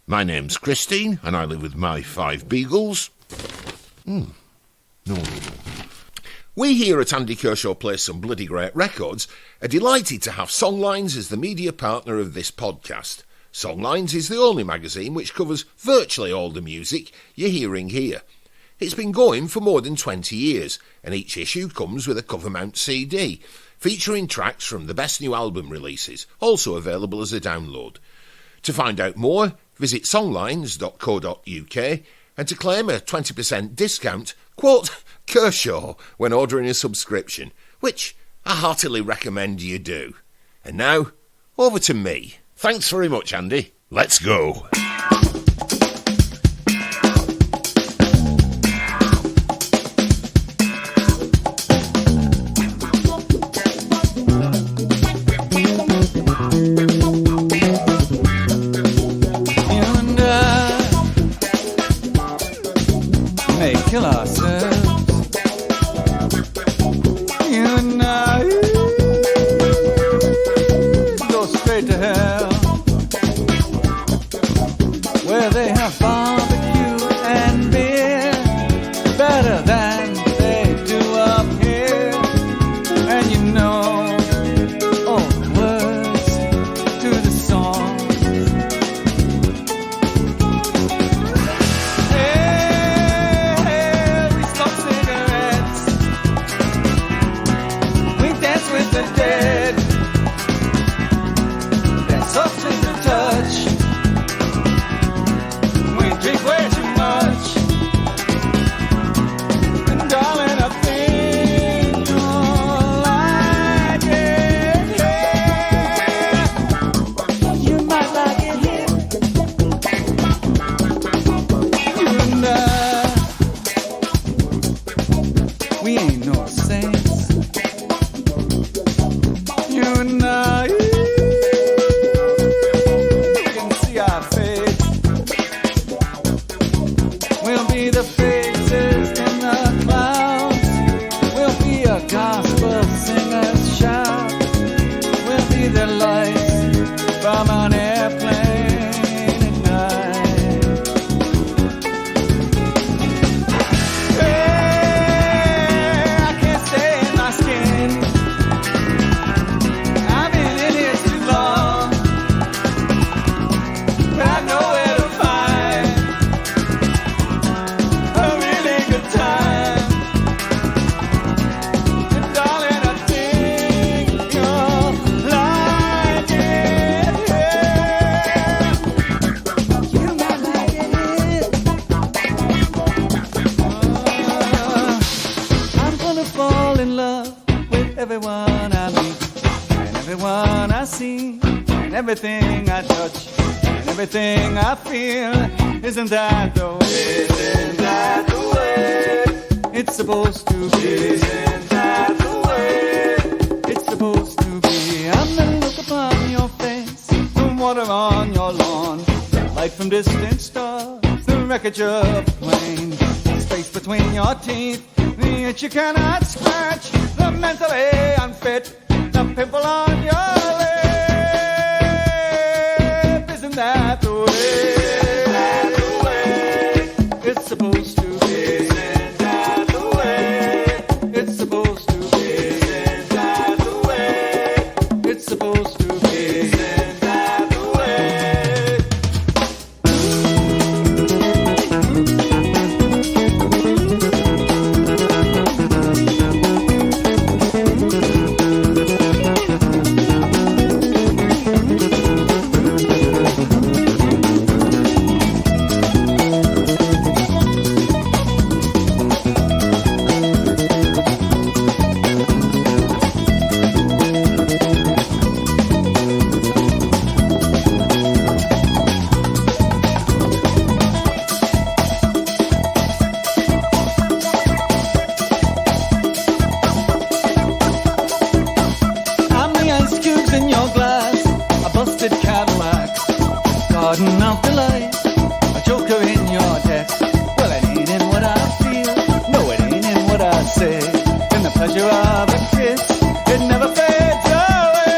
My name's Christine, and I live with my 5 beagles. No. We here at Andy Kershaw Plays Some Bloody Great Records are delighted to have Songlines as the media partner of this podcast. Songlines is the only magazine which covers virtually all the music you're hearing here. It's been going for more than 20 years, and each issue comes with a cover-mount CD, featuring tracks from the best new album releases, also available as a download. To find out more, visit songlines.co.uk, and to claim a 20% discount, quote Kershaw when ordering a subscription, which I heartily recommend you do. And now, over to me. Thanks very much, Andy. Let's go. Kill ourselves, you and I go straight to hell, where they have barbecue and beer better than they do up here. And you know all the words to the song. We ain't no saints, you and I can see our fate. We'll be the faces in the clouds, we'll be a gospel singer's shout, we'll be the lights from an airplane at night. Everyone I meet, and everyone I see, and everything I touch, and everything I feel. Isn't that the way? Isn't that the way it's supposed to be? Isn't that the way it's supposed to be? I'm the look upon your face, the water on your lawn, the light from distant stars, the wreckage of a plane, the space between your teeth, the itch you cannot scratch, the mentally unfit, the pimple on your lip. Isn't that the way? Isn't that the way it's supposed to be? Isn't that the way it's supposed to be? Isn't that the way it's supposed to be? Isn't that the garden of delight, a joker in your deck. Well, it ain't in what I feel, no, it ain't in what I say. In the pleasure of a kiss, it never fades away.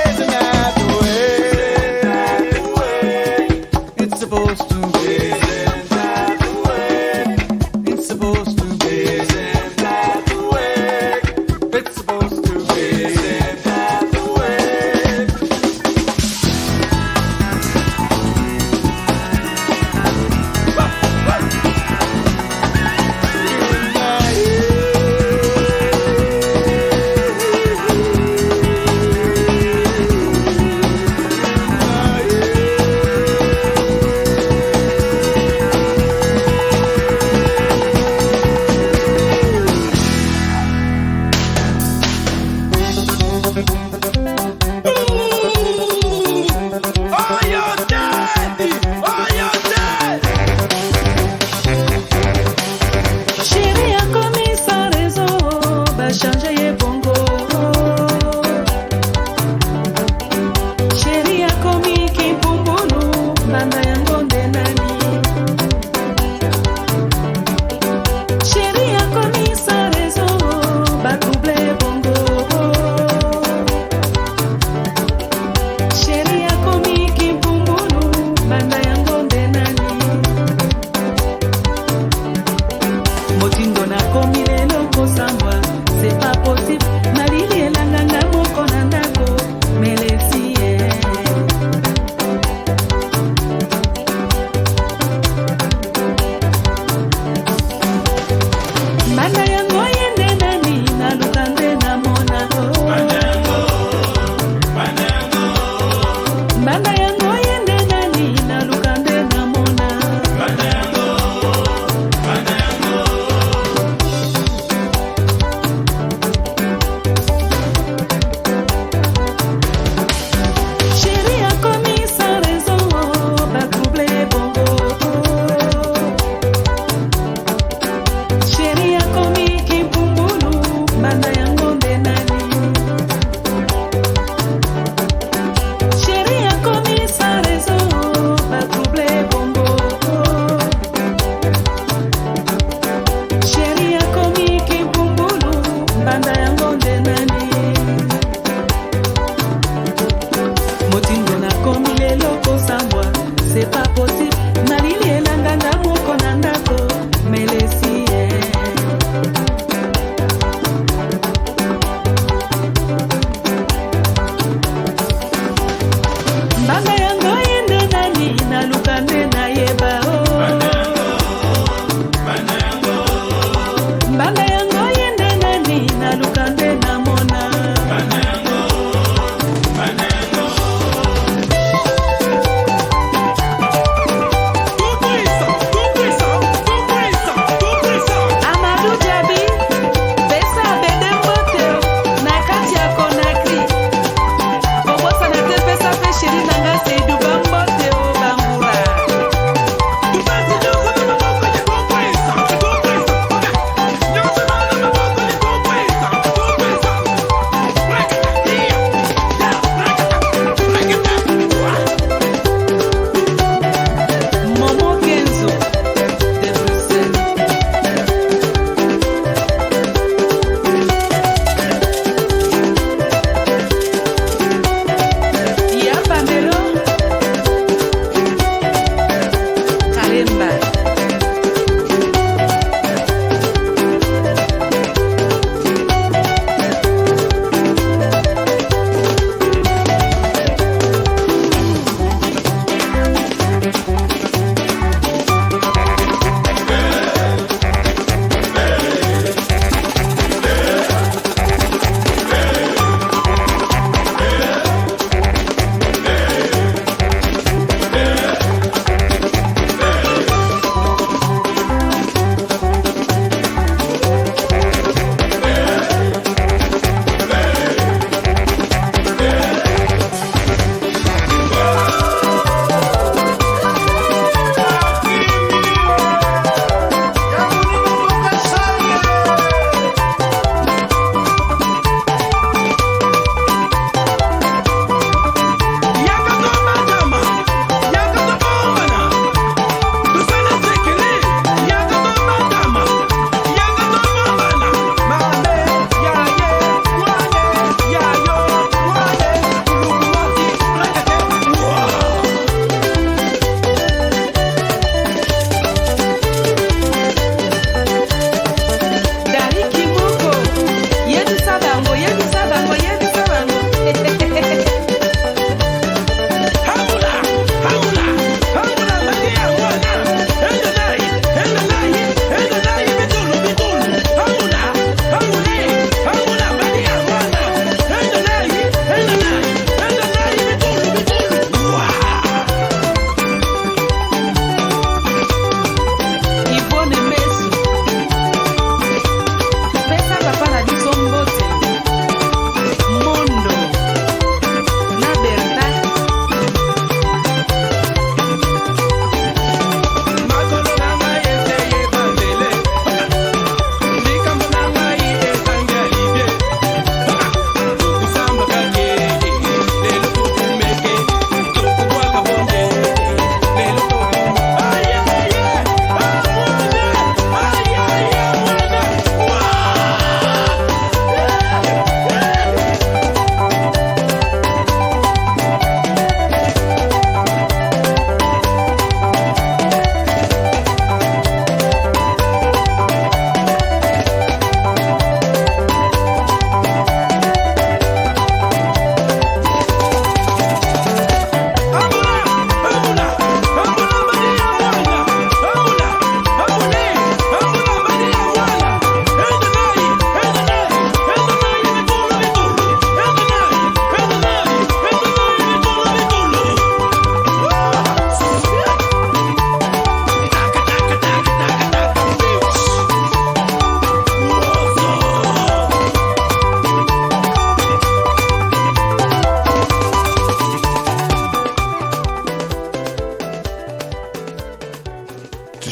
Isn't that the way?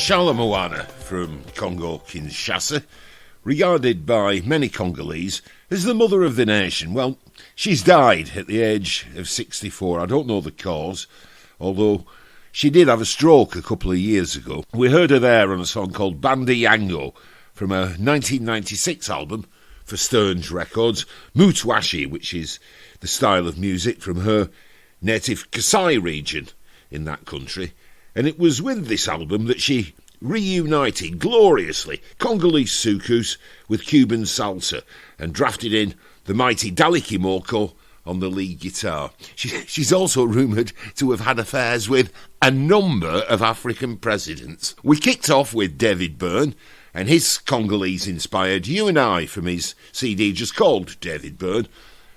Kershaw from Congo-Kinshasa, regarded by many Congolese as the mother of the nation. Well, she's died at the age of 64. I don't know the cause, although she did have a stroke a couple of years ago. We heard her there on a song called Bandi Yango from a 1996 album for Stearns Records, Mutwashi, which is the style of music from her native Kasai region in that country. And it was with this album that she reunited gloriously Congolese soukous with Cuban salsa and drafted in the mighty Dali Kimoko on the lead guitar. She's also rumoured to have had affairs with a number of African presidents. We kicked off with David Byrne and his Congolese-inspired You and I from his CD just called David Byrne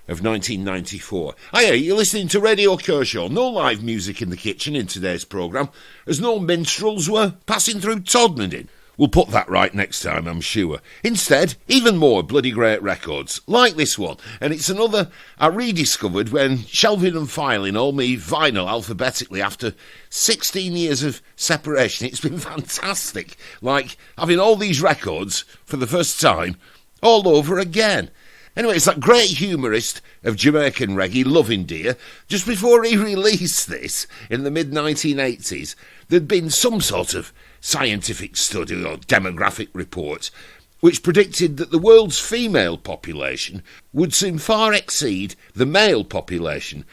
of 1994. Hiya, you're listening to Radio Kershaw. No live music in the kitchen in today's programme, as no minstrels were passing through Todmorden. We'll put that right next time, I'm sure. Instead, even more bloody great records, like this one. And it's another I rediscovered when shelving and filing all me vinyl alphabetically after 16 years of separation. It's been fantastic, like having all these records for the first time all over again. Anyway, it's that great humorist of Jamaican reggae, Loving Dear. Just before he released this in the mid-1980s, there'd been some sort of scientific study or demographic report which predicted that the world's female population would soon far exceed the male population.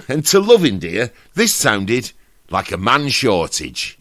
And to Loving Dear, this sounded like a man shortage.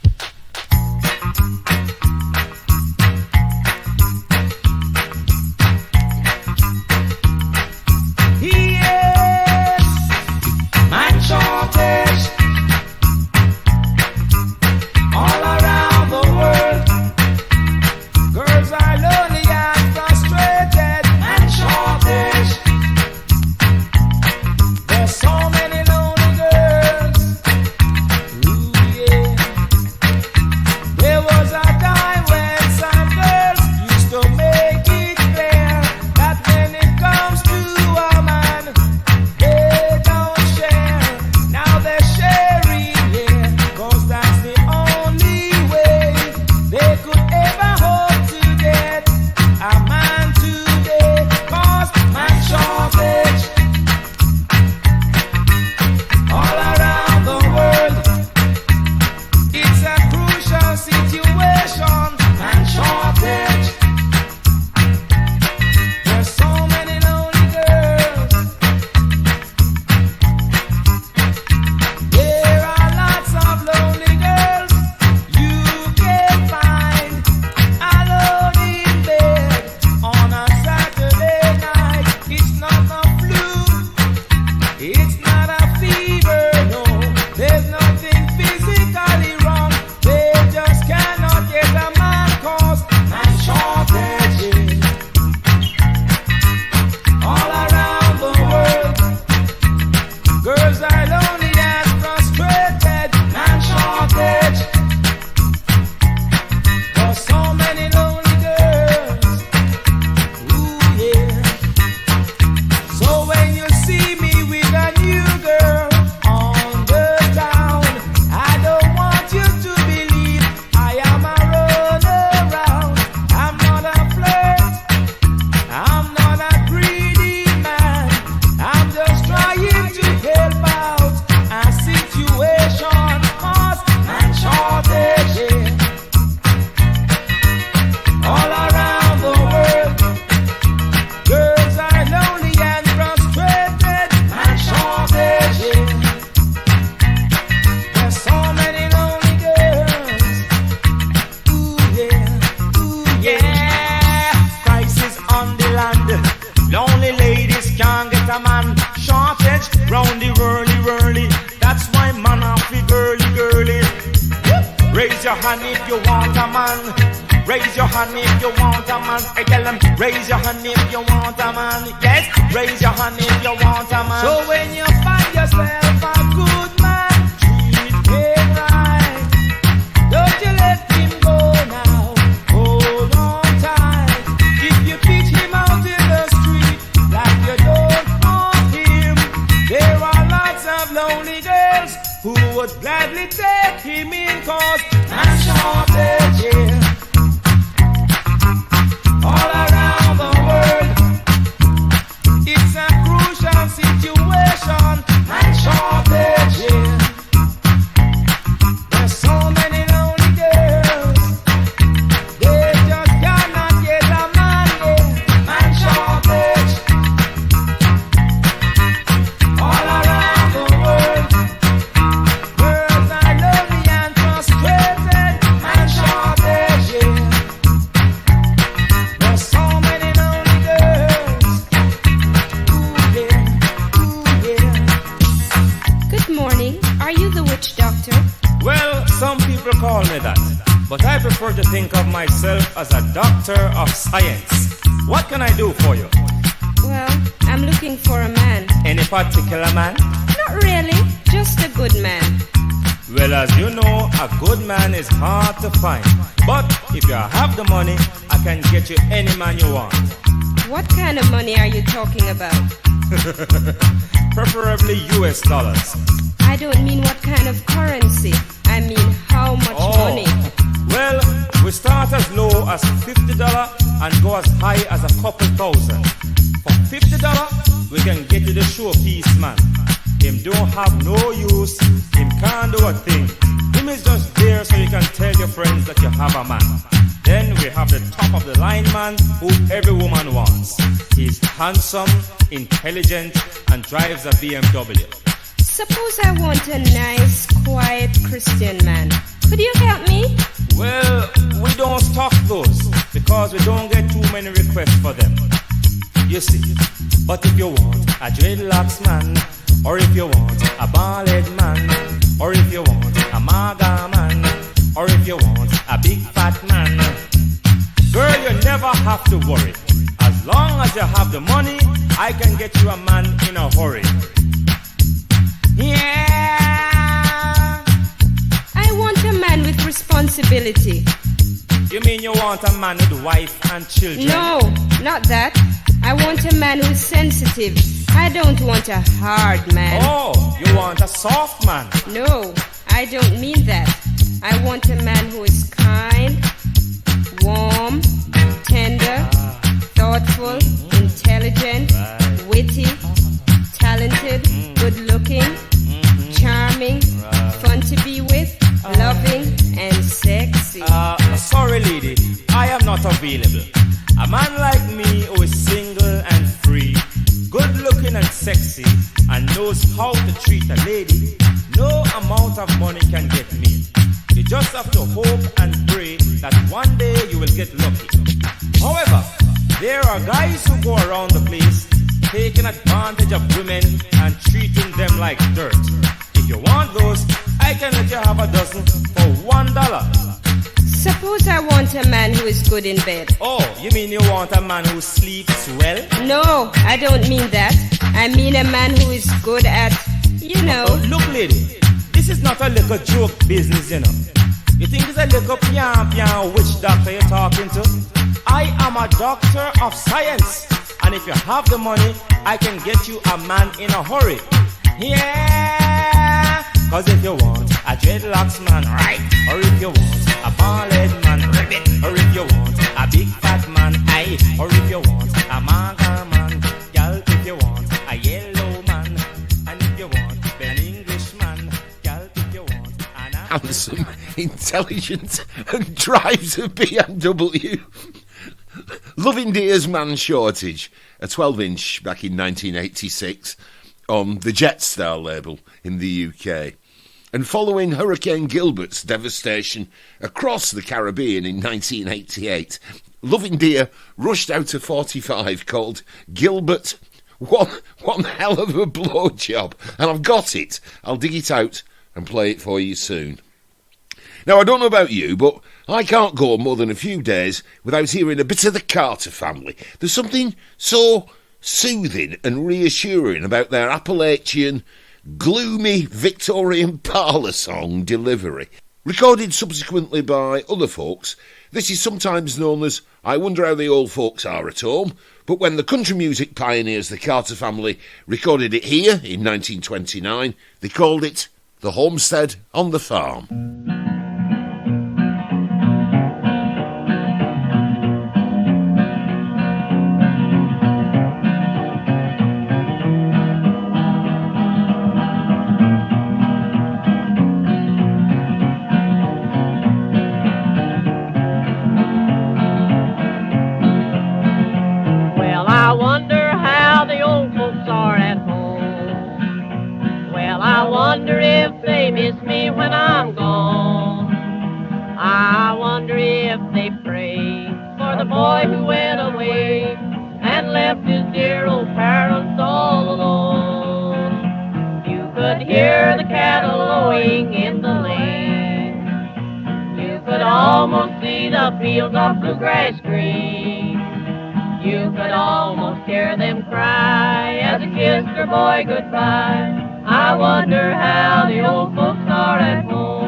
Raise your hand if you want a man. Yes, raise your hand if you want a man. So when you find yourself a good man, treat him right. Don't you let him go now. Hold on tight. If you pitch him out in the street like you don't want him, there are lots of lonely girls who would gladly take him in, cause man shortage, yeah. All around the world, it's a crucial situation. Man shortage, yeah. There's so many lonely girls, they just cannot get a man, yeah. Man shortage. All around the world, girls are lonely and frustrated. Man shortage, yeah. There's so many lonely girls. Ooh yeah, ooh yeah. Good morning. Are you the witch doctor? Well, some people call me that, but I prefer to think of myself as a doctor of science. What can I do for you? Well, I'm looking for a man. Any particular man? Not really, just a good man. Well, as you know, a good man is hard to find. But if you have the money, I can get you any man you want. What kind of money are you talking about? Preferably US dollars. I don't mean what kind of currency. I mean how much money. Well, we start as low as $50 and go as high as a couple thousand. For $50, we can get you the showpiece man. Him don't have no use, him can't do a thing. Him is just there so you can tell your friends that you have a man. Then we have the top of the line man who every woman wants. He's handsome, intelligent, and drives a BMW. Suppose I want a nice, quiet Christian man. Could you help me? Well, we don't stock those because we don't get too many requests for them. You see, but if you want a dreadlocks man, or if you want a bald-head man, or if you want a maga man, or if you want a big fat man, girl, you never have to worry. As long as you have the money, I can get you a man in a hurry. Yeah. I want a man with responsibility. You mean you want a man with wife and children? No, not that. I want a man who's sensitive. I don't want a hard man. Oh, you want a soft man? No, I don't mean that. I want a man who is kind, warm, tender, thoughtful, intelligent, witty, talented, good-looking, charming, fun to be with, loving, and sexy. Sorry lady, I am not available. A man like me who is single and free, good looking and sexy, and knows how to treat a lady, no amount of money can get me. You just have to hope and pray that one day you will get lucky. However, there are guys who go around the place taking advantage of women and treating them like dirt. If you want those, I can let you have a dozen for $1. Suppose I want a man who is good in bed. Oh, you mean you want a man who sleeps well? No, I don't mean that. I mean a man who is good at, Oh, look, lady, this is not a little joke business, you know. You think it's a little pian witch doctor you're talking to? I am a doctor of science. And if you have the money, I can get you a man in a hurry. Yeah! Cause if you want a dreadlocks man, right? Or if you want a bald-head man, ribbit. Or if you want a big fat man, aye. Or if you want a manga man, girl. If you want a yellow man, and if you want an English man, girl. If you want an Handsome, intelligent, and drives a BMW. Loving Dear's Man Shortage, a 12-inch back in 1986 on the Jetstar label in the UK. And following Hurricane Gilbert's devastation across the Caribbean in 1988, Loving Dear rushed out a 45 called Gilbert, one hell of a blowjob. And I've got it. I'll dig it out and play it for you soon. Now, I don't know about you, but I can't go more than a few days without hearing a bit of the Carter family. There's something so soothing and reassuring about their Appalachian, gloomy Victorian parlour song delivery. Recorded subsequently by other folks, this is sometimes known as I Wonder How the Old Folks Are at Home, but when the country music pioneers, the Carter family, recorded it here in 1929, they called it The Homestead on the Farm. if they miss me when I'm gone. I wonder if they pray for the boy who went away and left his dear old parents all alone. You could hear the cattle lowing in the lane. You could almost see the fields of bluegrass green. You could almost hear them cry as they kissed their boy goodbye. I wonder how the old folks are at home.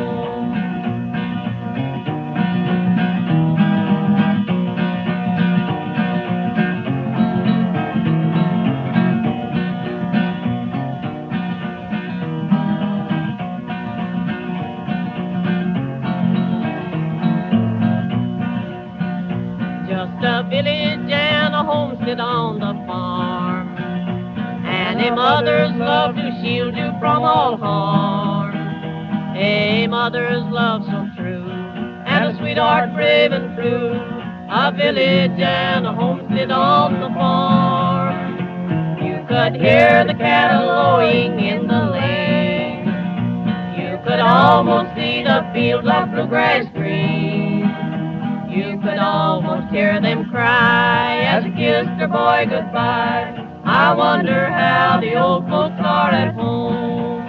Just a village and a homestead on the farm, and a mother's love to shield you from all harm. A mother's love so true, and a sweetheart brave and true. A village and a homestead on the farm. You could hear the cattle lowing in the lane. You could almost see the fields of bluegrass green. You could almost hear them cry as they kissed their boy goodbye. I wonder how the old folks are at home.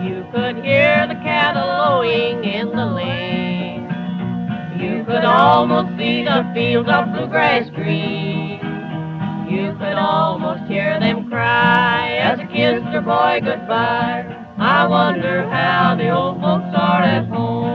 You could hear the cattle lowing in the lane. You could almost see the fields of bluegrass green. You could almost hear them cry as they kissed their boy goodbye. I wonder how the old folks are at home.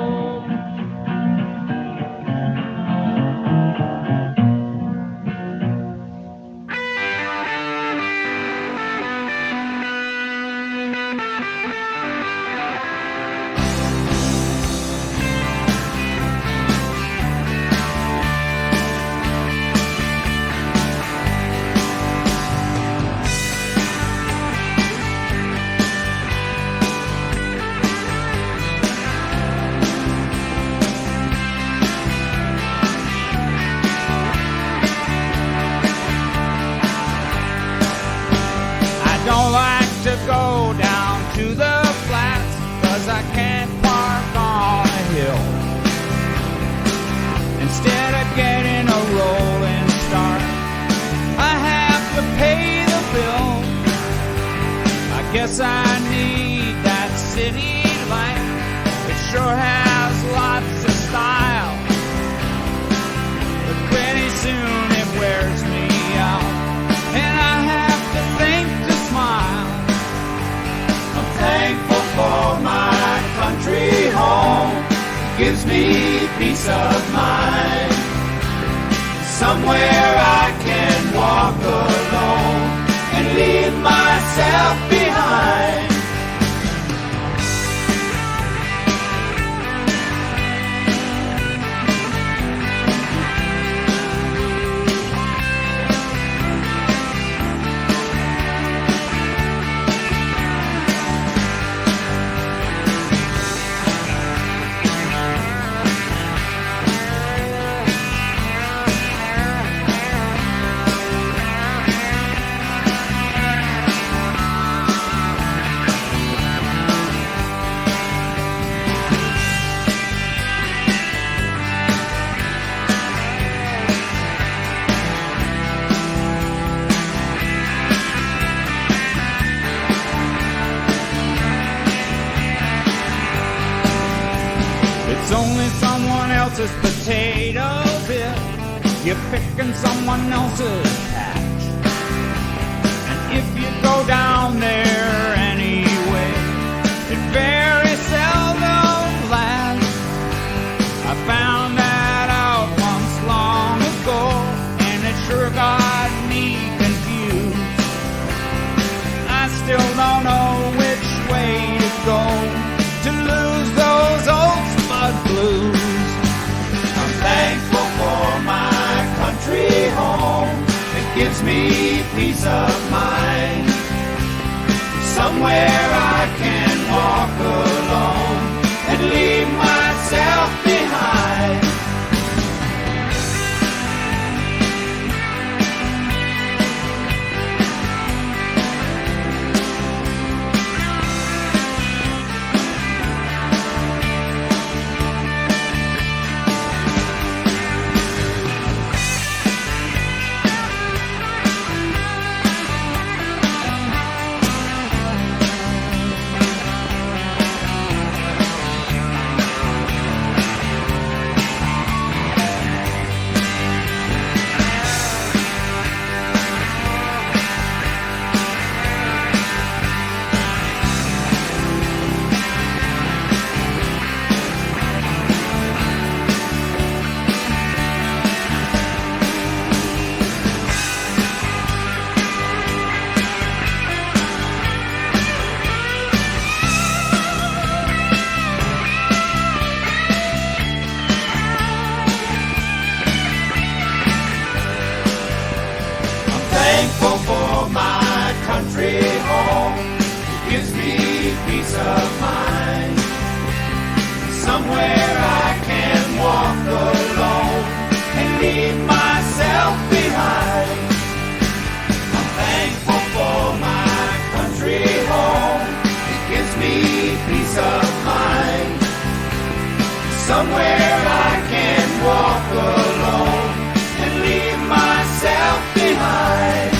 Don't like to go down to the flats, 'cause I can't park on a hill. Instead of getting a rolling start, I have to pay the bill. I guess I need that city life. It sure has lots of style, but pretty soon it wears me out, and I have to think to smile. I'm thankful for my country home. It gives me peace of mind. Somewhere I can walk alone and leave myself behind. It's only someone else's potato bit. You're picking someone else's patch. And if you go down there anyway, it very seldom lasts. I found that out once long ago, and it sure got me confused. I still don't know which way to go to lose those old spud blues. I'm thankful for my country home. It gives me peace of mind. somewhere I can walk alone and leave myself behind. Thankful for my country home, it gives me peace of mind. Somewhere I can walk alone and leave myself behind. I'm thankful for my country home, it gives me peace of mind. Somewhere I can walk alone and leave myself behind.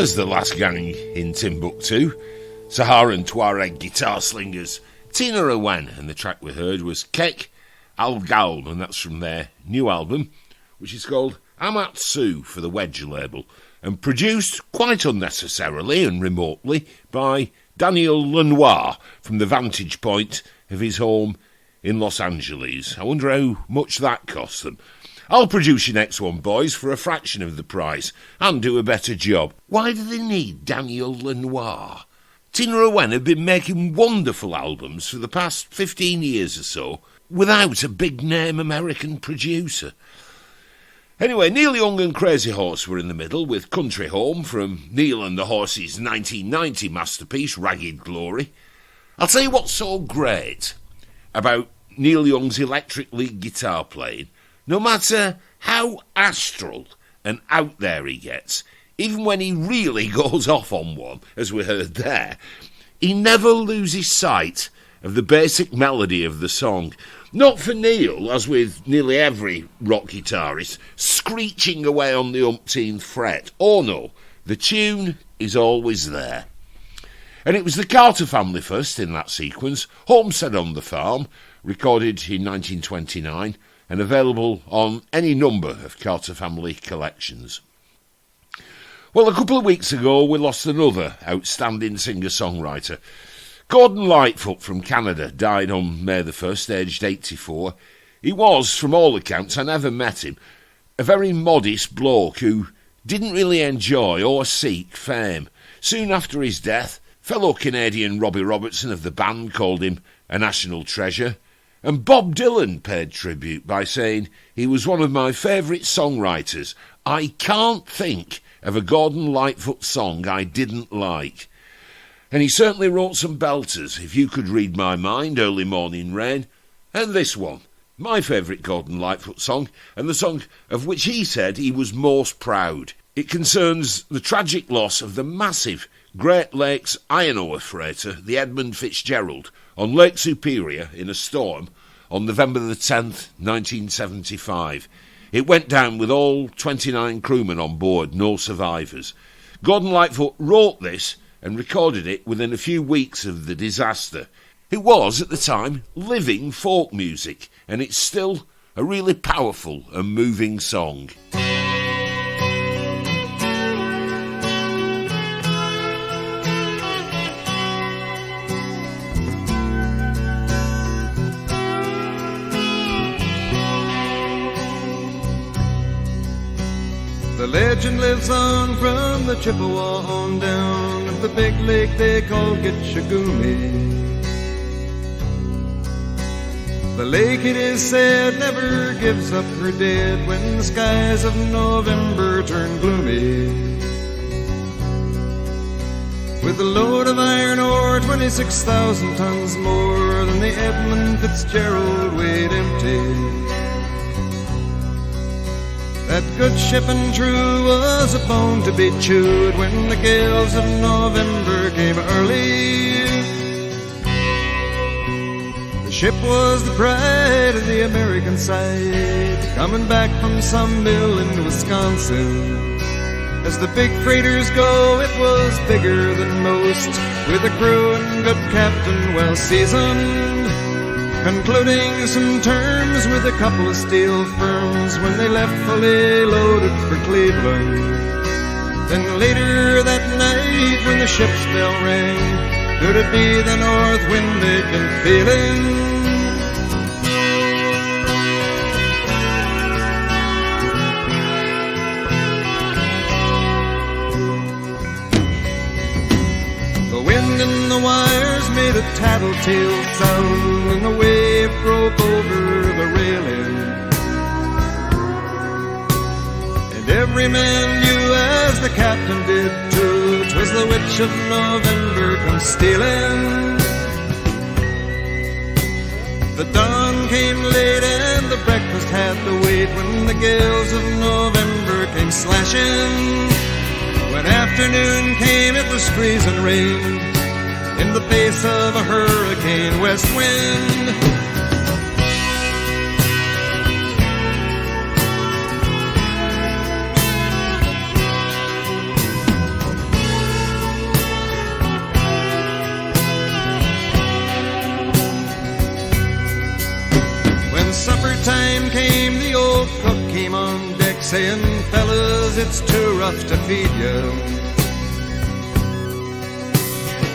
There's the last gang in Timbuktu, Saharan Tuareg guitar slingers Tina Owen, and the track we heard was Kek Al Galm, and that's from their new album, which is called Amatsu for the Wedge label, and produced quite unnecessarily and remotely by Daniel Lenoir from the vantage point of his home in Los Angeles. I wonder how much that cost them. I'll produce your next one, boys, for a fraction of the price and do a better job. Why do they need Daniel Lenoir? Tina Owen have been making wonderful albums for the past 15 years or so without a big-name American producer. Anyway, Neil Young and Crazy Horse were in the middle with Country Home from Neil and the Horses' 1990 masterpiece, Ragged Glory. I'll tell you what's so great about Neil Young's electric lead guitar playing. No matter how astral and out there he gets, even when he really goes off on one, as we heard there, he never loses sight of the basic melody of the song. Not for Neil, as with nearly every rock guitarist, screeching away on the umpteenth fret. Oh no, the tune is always there. And it was the Carter family first in that sequence, Homestead on the Farm, recorded in 1929, and available on any number of Carter family collections. Well, a couple of weeks ago we lost another outstanding singer-songwriter. Gordon Lightfoot from Canada died on May the 1st, aged 84. He was, from all accounts, I never met him, a very modest bloke who didn't really enjoy or seek fame. Soon after his death, fellow Canadian Robbie Robertson of the band called him a national treasure, and Bob Dylan paid tribute by saying he was one of my favourite songwriters. I can't think of a Gordon Lightfoot song I didn't like. And he certainly wrote some belters, If You Could Read My Mind, Early Morning Rain, and this one, my favourite Gordon Lightfoot song, and the song of which he said he was most proud. It concerns the tragic loss of the massive Great Lakes iron ore freighter, the Edmund Fitzgerald, on Lake Superior in a storm on November the 10th, 1975. It went down with all 29 crewmen on board, no survivors. Gordon Lightfoot wrote this and recorded it within a few weeks of the disaster. It was, at the time, living folk music, and it's still a really powerful and moving song. The legend lives on from the Chippewa on down of the big lake they call Gitchagumi. The lake, it is said, never gives up her dead when the skies of November turn gloomy. With a load of iron ore, 26,000 tons more than the Edmund Fitzgerald weighed empty. That good ship and true was a bone to be chewed when the gales of November came early. The ship was the pride of the American side, coming back from some mill in Wisconsin. As the big freighters go, it was bigger than most, with a crew and good captain well seasoned, concluding some terms with a couple of steel firms when they left fully loaded for Cleveland. Then later that night when the ship's bell rang, could it be the north wind they'd been feeling? The wind in the wires made a tattletale sound, and the wave broke over the railing. And every man knew, as the captain did too, 'twas the witch of November come stealing. The dawn came late and the breakfast had to wait when the gales of November came slashing. When afternoon came, it was freezing rain in the face of a hurricane west wind. time came, the old cook came on deck saying, fellas, it's too rough to feed you.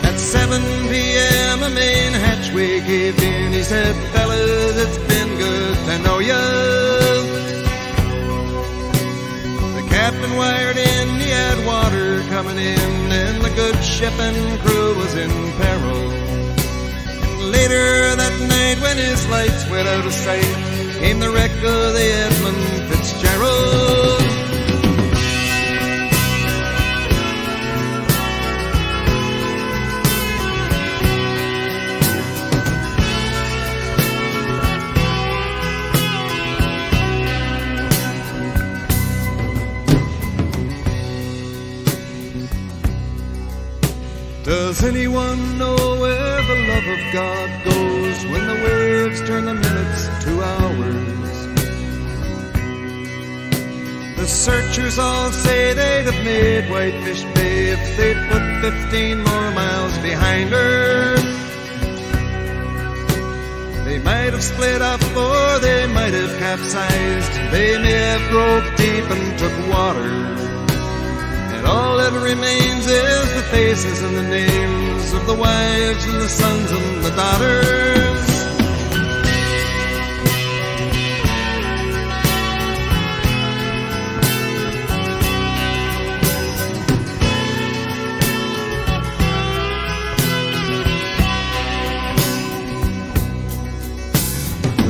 At 7 p.m. a main hatchway caved in. He said, fellas, it's been good to know you. The captain wired in, he had water coming in, and the good ship and crew was in peril. Later that night when his lights went out of sight, came the wreck of the Edmund Fitzgerald. Does anyone know where the love of God goes when the waves turn the minutes to hours? The searchers all say they'd have made Whitefish Bay if they'd put 15 more miles behind her. They might have split up or they might have capsized. They may have groped deep and took water. And all that remains is the faces and the names of the wives and the sons and the daughters.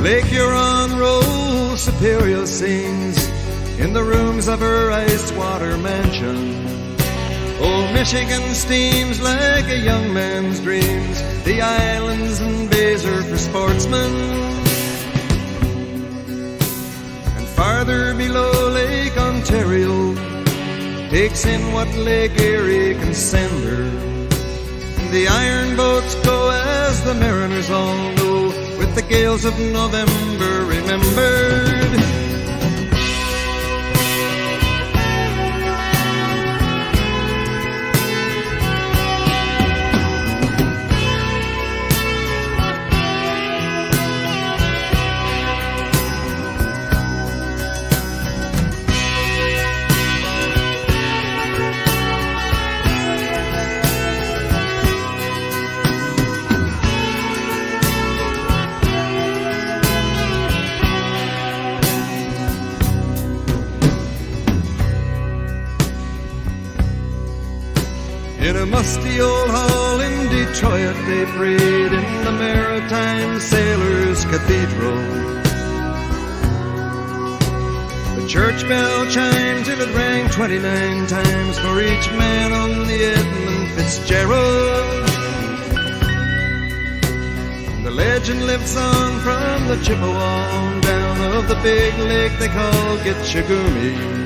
Lake Huron rolls Superior sings in the rooms of her ice water mansion. Old Michigan steams like a young man's dreams. The islands and bays are for sportsmen. And farther below, Lake Ontario takes in what Lake Erie can send her. The iron boats go, as the mariners all know, with the gales of November remembered. In a musty old hall in Detroit they prayed in the Maritime Sailors' Cathedral. The church bell chimed till it rang 29 times for each man on the Edmund Fitzgerald. The legend lives on from the Chippewa on down of the big lake they call Gitchagumi.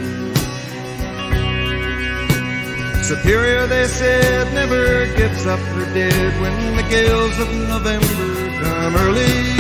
Superior, they said, never gives up her dead when the gales of November come early.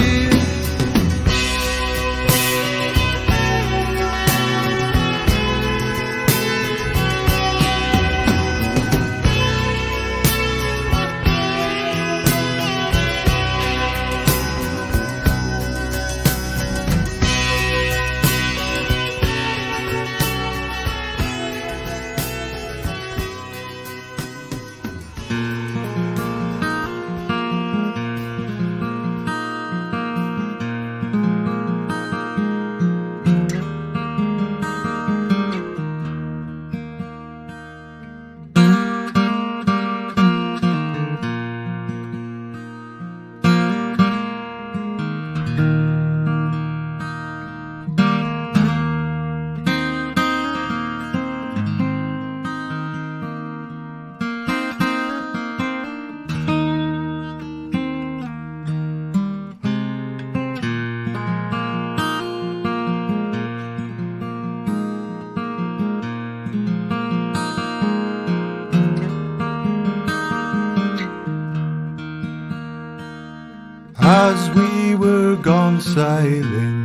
As we were gone sailing,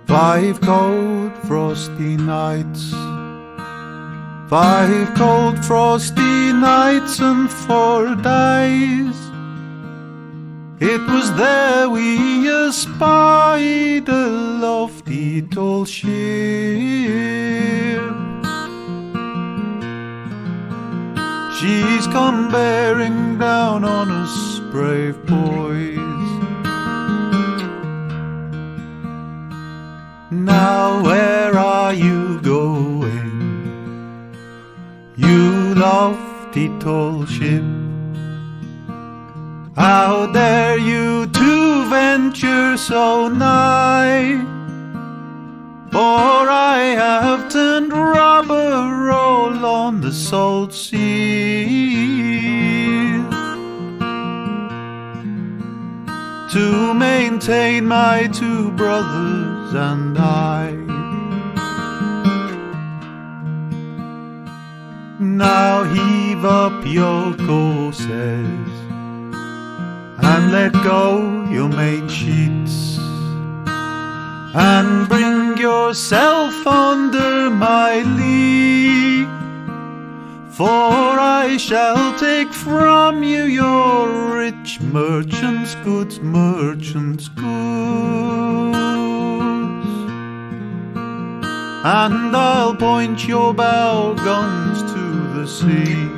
5 cold frosty nights, 5 cold frosty nights and 4 days. It was there we espied a lofty tall ship. She's come bearing down on us, brave boys. Now where are you going, you lofty tall ship? How dare you to venture so nigh? For I have turned rubber roll on the salt sea to maintain my two brothers and I. Now heave up your courses and let go your main sheets, and bring yourself under my lee, for I shall take from you your rich merchant's goods, merchant's goods, and I'll point your bow guns to the sea.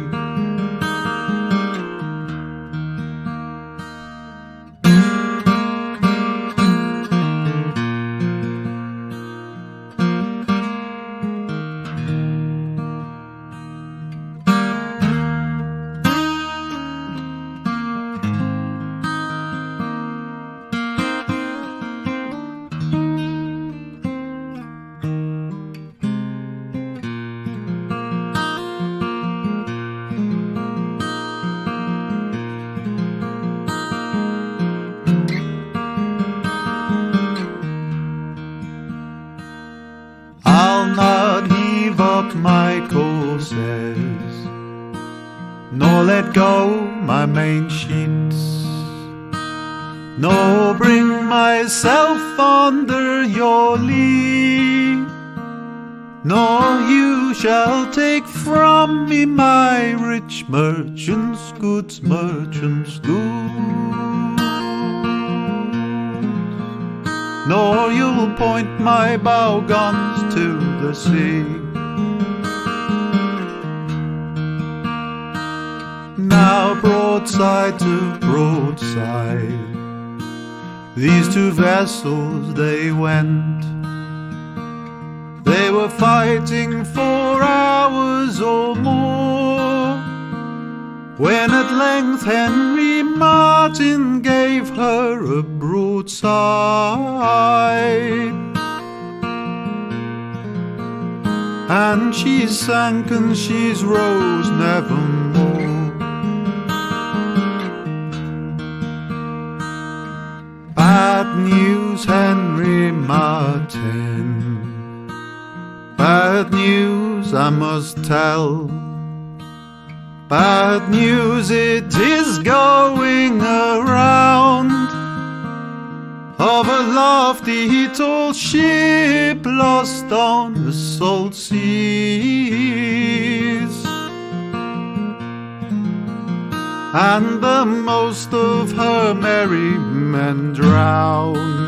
My courses, nor let go my main sheets, nor bring myself under your lee, nor you shall take from me my rich merchant's goods, merchant's goods, nor you'll point my bow guns to the sea. Now broadside to broadside, these two vessels they went. They were fighting for hours or more, when at length Henry Martin gave her a broadside, and she's sank and she's rose nevermore. Bad news, Henry Martin, bad news I must tell. Bad news it is going around, of a lofty tall ship lost on the salt seas, and the most of her merry men drowned.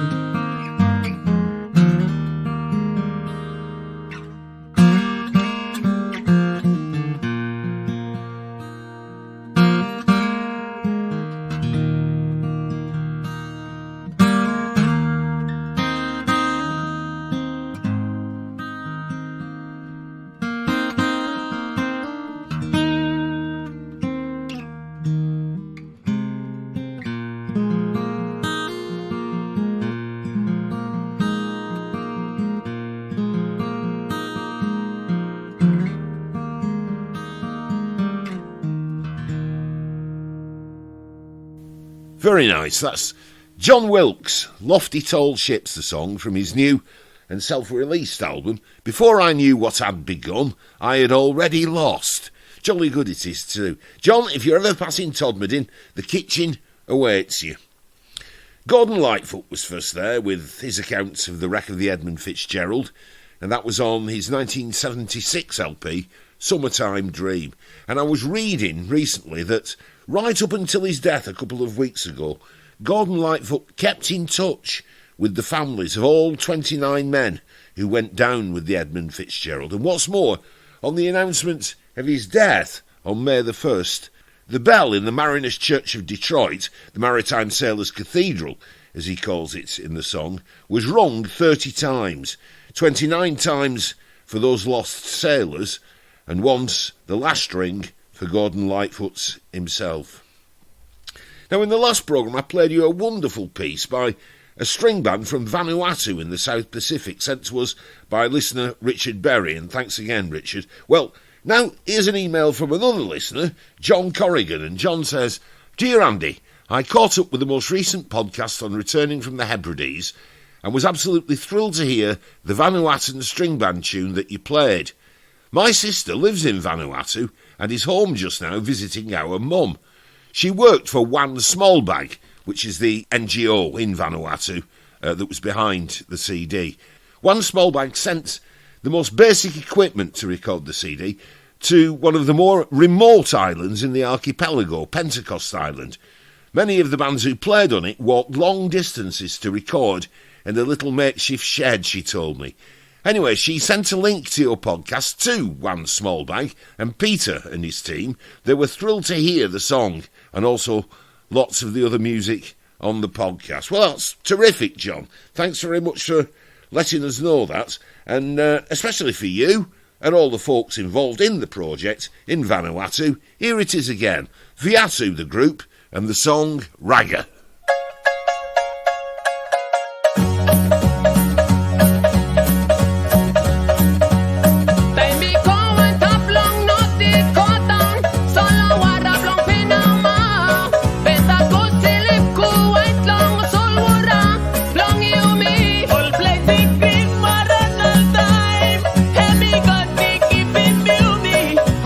Very nice. That's John Wilkes, Lofty Tall Ships, the song from his new and self-released album. Before I knew what had begun, I had already lost. Jolly good it is too. John, if you're ever passing Todmorden, the kitchen awaits you. Gordon Lightfoot was first there with his accounts of the wreck of the Edmund Fitzgerald, and that was on his 1976 LP, Summertime Dream. And I was reading recently that right up until his death a couple of weeks ago, Gordon Lightfoot kept in touch with the families of all 29 men who went down with the Edmund Fitzgerald. And what's more, on the announcement of his death on May the 1st, the bell in the Mariners Church of Detroit, the Maritime Sailors Cathedral, as he calls it in the song, was rung 30 times, 29 times for those lost sailors, and once the last ring for Gordon Lightfoot himself. Now, in the last programme, I played you a wonderful piece by a string band from Vanuatu in the South Pacific, sent to us by listener Richard Berry, and thanks again, Richard. Well, now here's an email from another listener, John Corrigan, and John says, "Dear Andy, I caught up with the most recent podcast on returning from the Hebrides and was absolutely thrilled to hear the Vanuatuan string band tune that you played. My sister lives in Vanuatu and is home just now visiting our mum. She worked for One Small Bag, which is the NGO in Vanuatu that was behind the CD. One Small Bag sent the most basic equipment to record the CD to one of the more remote islands in the archipelago, Pentecost Island. Many of the bands who played on it walked long distances to record in a little makeshift shed, she told me. Anyway, she sent a link to your podcast to One Small Bag, and Peter and his team, they were thrilled to hear the song and also lots of the other music on the podcast." Well, that's terrific, John. Thanks very much for letting us know that, and especially for you and all the folks involved in the project in Vanuatu. Here it is again, Viatu the group, and the song Ragga.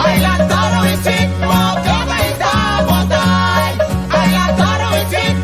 Ay, la toro y sit, mo, que me da botai. Ay, la toro y sit,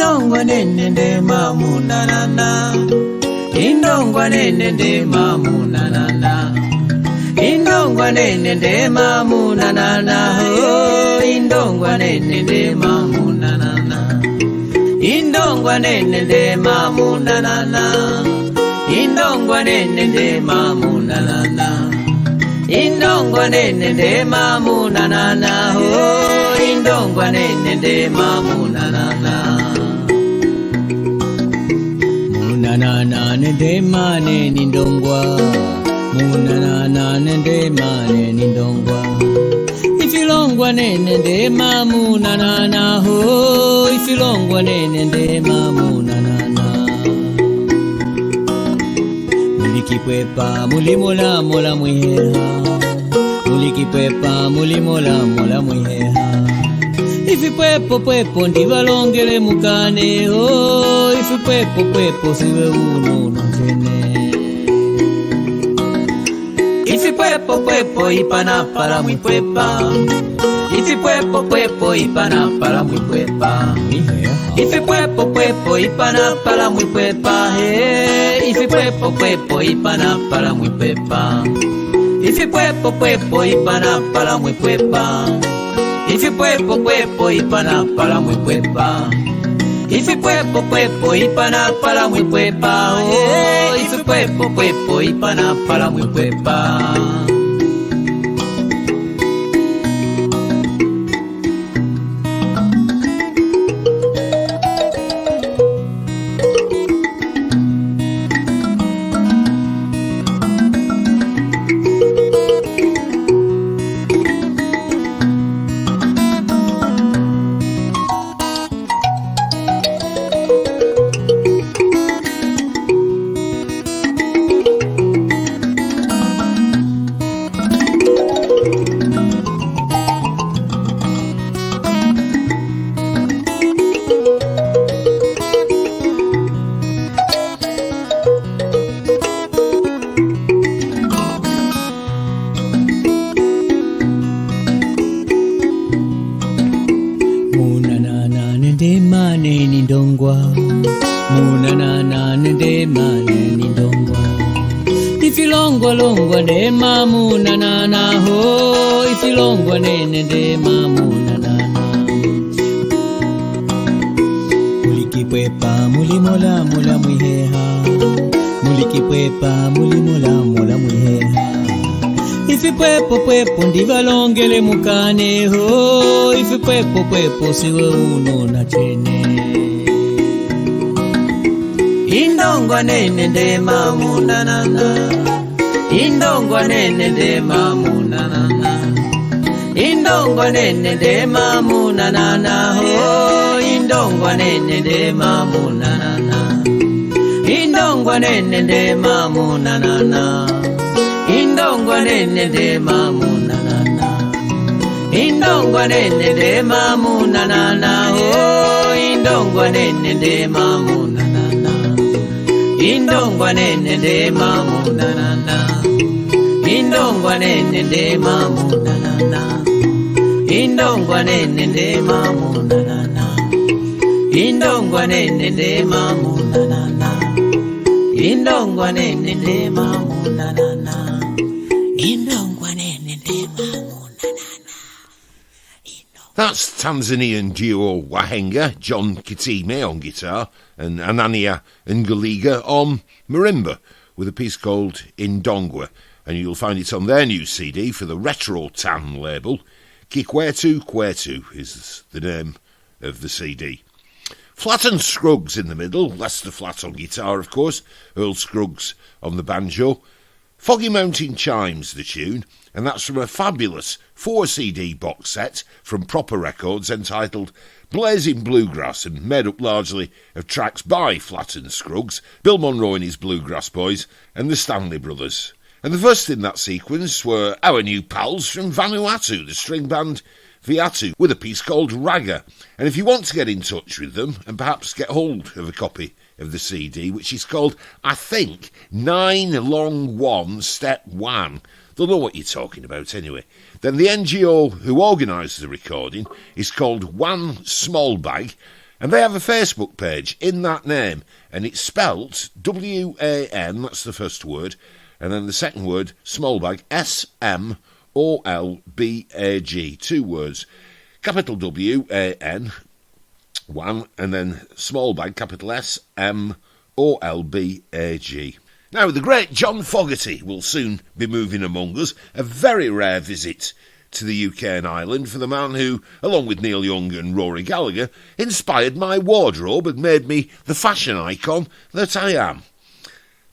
Indongwa nene de mamuna nana. Indongwa nene de mamuna nana. Indongwa nene de mamuna nana. Oh, indongwa nene de mamuna nana. Indongwa nene de mamuna nana. Indongwa nene de mamuna nana. Indongwa nene de mamuna nana. Oh, indongwa nene de mamuna nana. Munana nende mane nindongwa. Munana nende mane nindongwa. Ifilongwa nene de mamuna nana. Oh, ifilongwa nene de mamuna nana. Mulikipwepa mulimola mola mwiheha. Mulikipwepa mulimola mola mwiheha. Ifi pwepo ndibalongele mukane. Oh, ifi pwepo siwe uno nozene. Ifi pwepo ipana para mwipwepa. Ifi pwepo ipana para mwipwepa. Ifi pwepo ipana para mwipwepa. Hey, ifi pwepo ipana para mwipwepa. Ifi pwepo ipana para mwipwepa. Ifi pwepo ipana para mwipwepa. Ifi pwepo ipana para mwipwepa. Oh, ifi pwepo ipana para mwipwepa. Longwa de mamuna nana. Ho, ifilongwa nene de mamuna nana. Mulikipwepa mulimola mola mwiheha. Mulikipwepa mulimola mola mwiheha. Ifi pwepo ndibalongele mukane. Ho, ifi pwepo siwe uno na chene. Indongwa nene de mamuna nana. Indongwa nene de mamuna nana. Indongwa nene de mamuna nana. Oh, indongwa nene de mamuna nana. Indongwa nene de mamuna nana. Indongwa nene de mamuna nana. Indongwa nene de mamuna nana. Oh, indongwa nene de mamuna nana. Indongwa nene de mamuna nana. Indongwa nene de mamuna nana. Indongwa nene de mamuna nana. Indongwa nene de mamuna nana. Indongwa nene de mamuna nana. Indongwa nene de mamuna nana. That's Tanzanian duo Wahenga, John Kitime on guitar and Anania Ngaliga on marimba with a piece called Indongwa, and you'll find it on their new CD for the Retro Tan label. Kikwetu Kwetu is the name of the CD. Flat and Scruggs in the middle, Lester Flat on guitar of course, Earl Scruggs on the banjo. Foggy Mountain Chimes, the tune, and that's from a fabulous 4-CD box set from Proper Records entitled Blazing Bluegrass and made up largely of tracks by Flat and Scruggs, Bill Monroe and his Bluegrass Boys, and the Stanley Brothers. And the first in that sequence were our new pals from Vanuatu, the string band Viatu, with a piece called Ragga. And if you want to get in touch with them and perhaps get hold of a copy of the CD, which is called, I think, 9 Long 1 Step 1. They'll know what you're talking about anyway. Then the NGO who organised the recording is called One Small Bag, And they have a Facebook page in that name, and it's spelt W-A-N, that's the first word, and then the second word, small bag, S-M-O-L-B-A-G, 2 words. Capital W-A-N, 1, and then small bag, capital S-M-O-L-B-A-G. Now, the great John Fogerty will soon be moving among us, a very rare visit to the UK and Ireland for the man who, along with Neil Young and Rory Gallagher, inspired my wardrobe and made me the fashion icon that I am.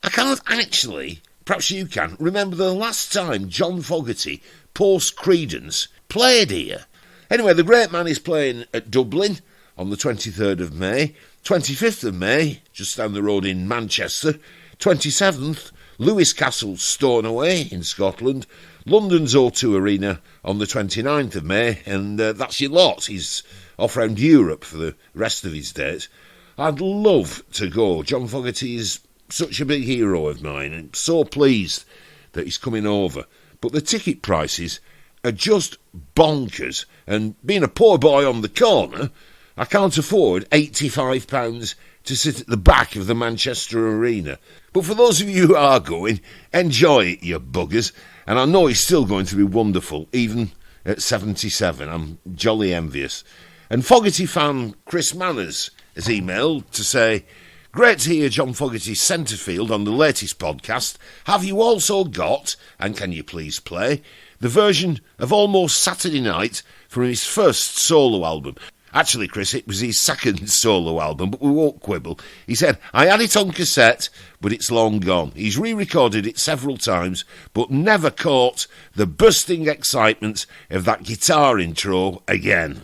I can't actually, perhaps you can, remember the last time John Fogerty, post Creedence, played here. Anyway, the great man is playing at Dublin on the 23rd of May, 25th of May, just down the road in Manchester, 27th, Lewis Castle Stornoway in Scotland, London's O2 Arena on the 29th of May, and that's your lot. He's off round Europe for the rest of his dates. I'd love to go. John Fogerty is such a big hero of mine, and I'm so pleased that he's coming over. But the ticket prices are just bonkers, and being a poor boy on the corner, I can't afford £85 to sit at the back of the Manchester Arena. But for those of you who are going, enjoy it, you buggers. And I know he's still going to be wonderful, even at 77. I'm jolly envious. And Fogerty fan Chris Manners has emailed to say, great to hear John Fogerty's Centrefield on the latest podcast. Have you also got, and can you please play, the version of Almost Saturday Night from his first solo album? Actually, Chris, it was his second solo album, but we won't quibble. He said, I had it on cassette, but it's long gone. He's re-recorded it several times, but never caught the bursting excitement of that guitar intro again.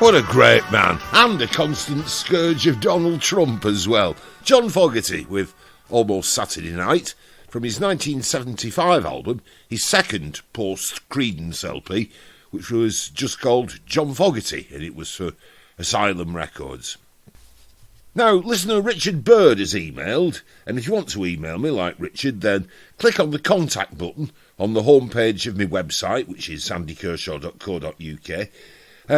What a great man, and a constant scourge of Donald Trump as well. John Fogerty with Almost Saturday Night from his 1975 album, his second post-Creedence LP, which was just called John Fogerty, and it was for Asylum Records. Now, listener Richard Bird has emailed, and if you want to email me like Richard, then click on the contact button on the homepage of my website, which is sandykershaw.co.uk.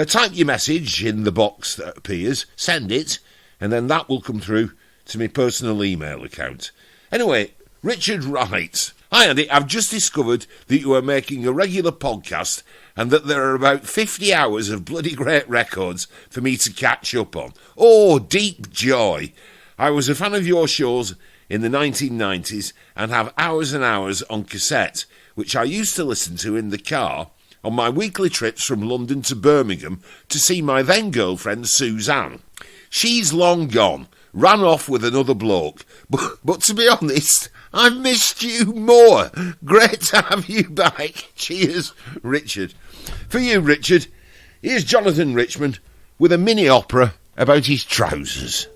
Type your message in the box that appears, send it, and then that will come through to my personal email account. Anyway, Richard writes, Hi Andy, I've just discovered that you are making a regular podcast and that there are about 50 hours of bloody great records for me to catch up on. Oh, deep joy. I was a fan of your shows in the 1990s and have hours and hours on cassette, which I used to listen to in the car on my weekly trips from London to Birmingham to see my then girlfriend Suzanne. She's long gone, ran off with another bloke, but to be honest, I've missed you more. Great to have you back. Cheers, Richard. For you, Richard, here's Jonathan Richman with a mini opera about his trousers.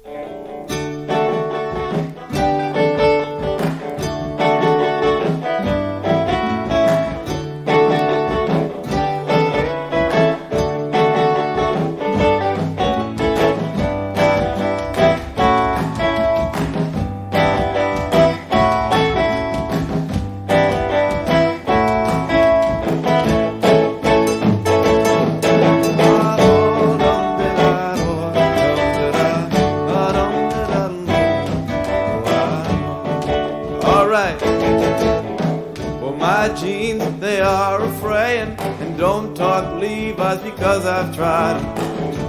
Because I've tried.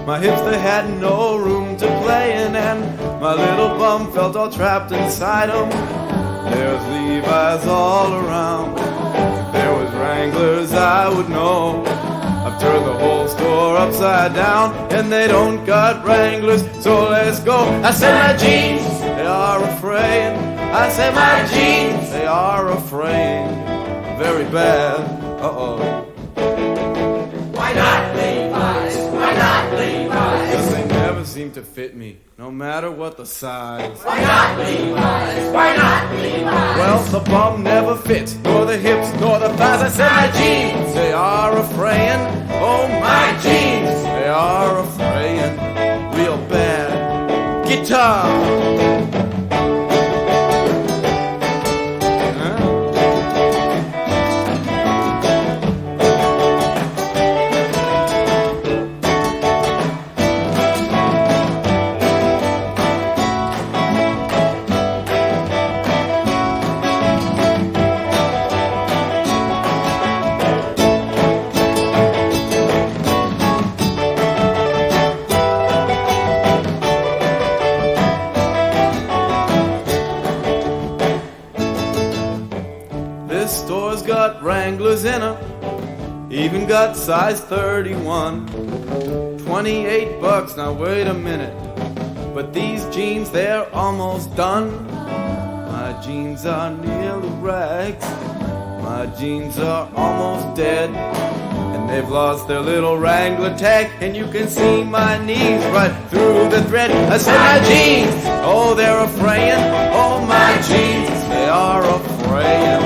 My hips, they had no room to play in, and my little bum felt all trapped inside them. There's Levi's all around. If there was Wranglers, I would know. I've turned the whole store upside down, and they don't got Wranglers, so let's go. I said my jeans, they are a fraying. I said my jeans, they are a fraying. Very bad, uh-oh. Why not Levi's? Why not Levi's? Cause they never seem to fit me, no matter what the size. Why not Levi's? Why not Levi's? Well, the bum never fits, nor the hips, nor the thighs. I said my jeans, they are a fraying. Oh, my jeans, they are a fraying. Real bad. Guitar. Wranglers in her, even got size 31. $28, now wait a minute. But these jeans, they're almost done. My jeans are nearly rags. My jeans are almost dead. And they've lost their little Wrangler tag. And you can see my knees right through the thread. I said my jeans, oh, they're a fraying. Oh, my jeans, they are a fraying.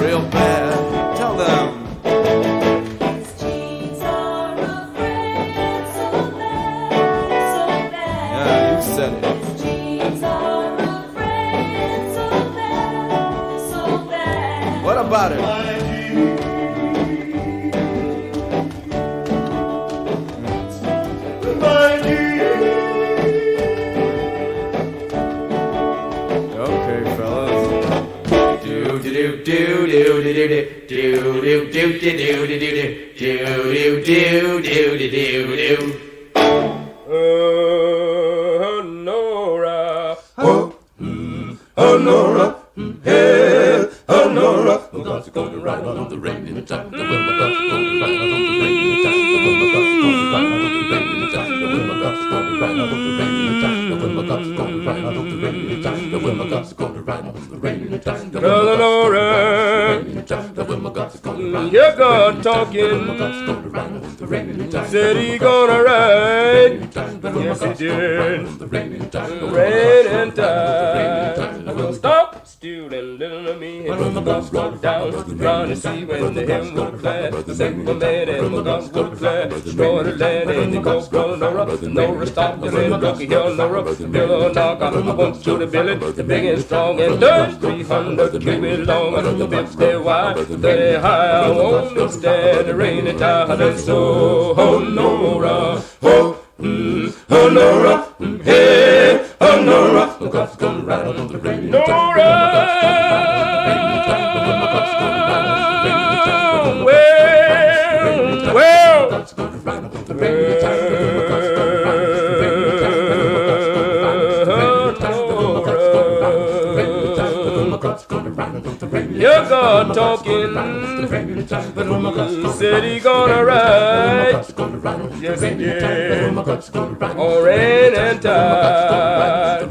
Real bad. Tell them. His jeans are a fraying so bad, so bad. Yeah, you said it. His jeans are a fraying so bad, so bad. What about it? Okay, fellas. Do do do do do do do do do do do do do do do do. Honora, Honora, hey, Honora. The God's gonna ride out on the rain in the time. The will my God's gonna ride out on the rain in the time. The will my God's gonna ride out on the rain in the time. The will my God's gonna ride out on the rain in the time. The will my God's gonna ride out on the rain in the time. The will my God's gonna ride out on the rain in the time. The will my God's gonna ride. You're God talking. Said he gonna ride. Yes, he did. Rain and tide. Will stop stealing little me. And my God's gonna down. Trying to see when the hymn would fly. The second man and my God's would fly. Destroy the land and the coast roll Nora. Nora stop the little donkey hill Nora. Bill knock on the one to the billet. The big and strong and third 300 cubic long. And the 50 wide, 30 high. I won't stand the rain and tide. And so, oh Nora, oh Nora, hey, oh Nora. God's gonna ride on the rain and tide. Nora. Your God talking, said he gonna ride, yes he did, on rain and tide.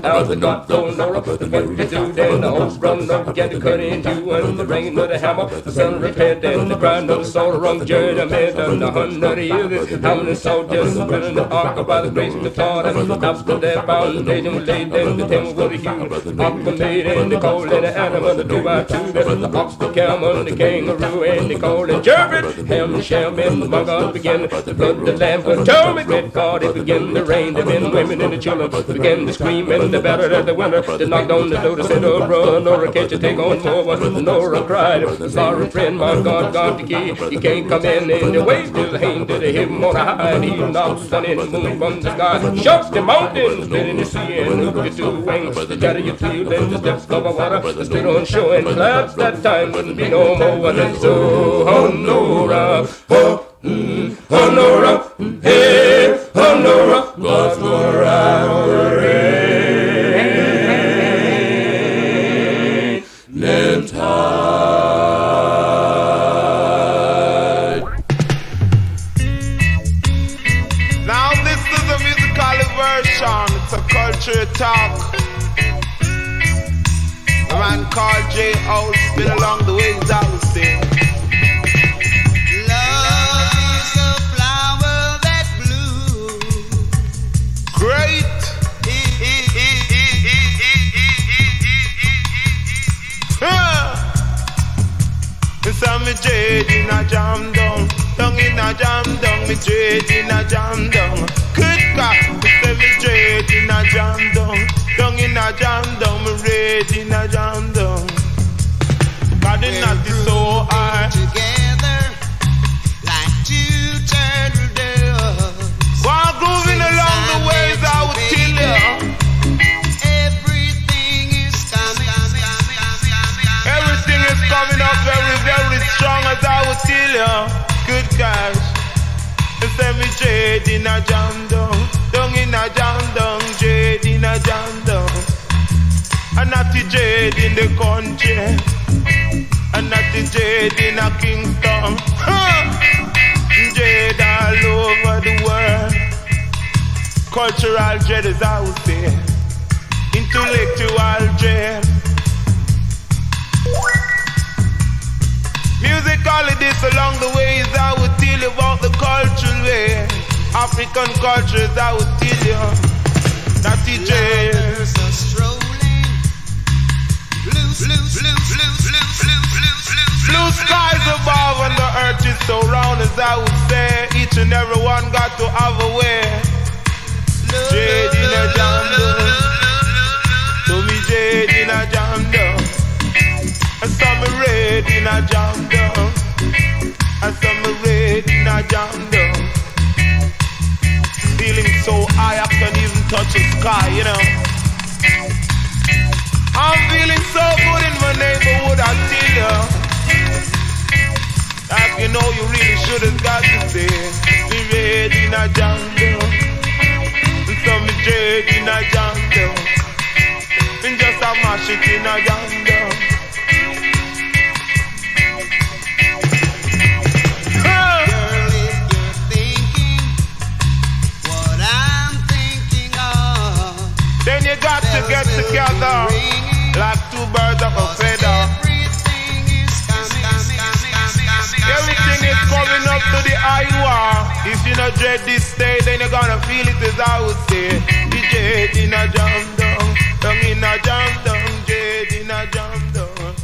Out the knock, don't know what to do, then the old brother began to cut into, and the rain of the hammer, the sun repent, and the grind of the soul, wrong journey, man, and the 100 years, how many soldiers, building the ark by the grace of the God, and after that foundation was laid, then the temple was huge, ark was made, and the cold, and the animal, the 2x2, the ox, the camel, the kangaroo, and the cold, and Jervin, ham, sham, and my God began to flood the land, but tell me, great God, it began to rain, the men, women, and the children began to scream, and the battered at the window, they knocked on the door, they said, oh, brother, Nora, can't you take on more? Nora cried, sorry, friend, my God, got the key, he can't come in, and the way till the hand to the heaven on high, and he knocked sun and moon from the sky, shook the mountains, split in the sea, and hooked your two wings, gather your field, and the steps cover water, stood on shore, and collapsed that time, wouldn't be no more, and so, oh, Nora, oh, Nora, hey, oh, Nora, God's gonna ride on the rain and tide. Now this is a musical version, it's a culture talk. A man called J. O's been along the ways I was there. Love is a flower that blooms. Great. It's a me dread in a jam down, down in a jam down, me dread in a jam down. Good God, it's a me dread in a jam down, down in a jam down, me red in a jam down. God the knot is so high. Together like two turtle doves. While grooving along the ways I would tell you. Everything is coming. Everything is coming up very, very strong as I would tell you. Good gosh. It's every jade in a jam down. Down in a jam down. Jade in a jam down. And not the jade in the country. And not the jade in a Kingston. Jade all over the world. Cultural jade as I would say. Intellectual jade. Musically this along the ways I would tell you about the cultural way. African cultures I would tell you. Not the jade. There's a strolling blue skies above and the earth is so round as I would say. Each and every one got to have a way. Jade in a jam down. To me jade in a jam down. And some red in a jam down. And some red in a jam down. Feeling so high I can't even touch the sky, you know. I'm feeling so good in my neighborhood, I tell you. Like you know you really should have got to say. Me red in a jam down. And some red in a jam down. And just a mash it in a jam down. Then you got to get together like two birds of a feather. Everything is coming up to the Iowa. If you not dread this day, then you're gonna feel it as I would say. The dread in a jam down, down in a jam down, dread in a jam down.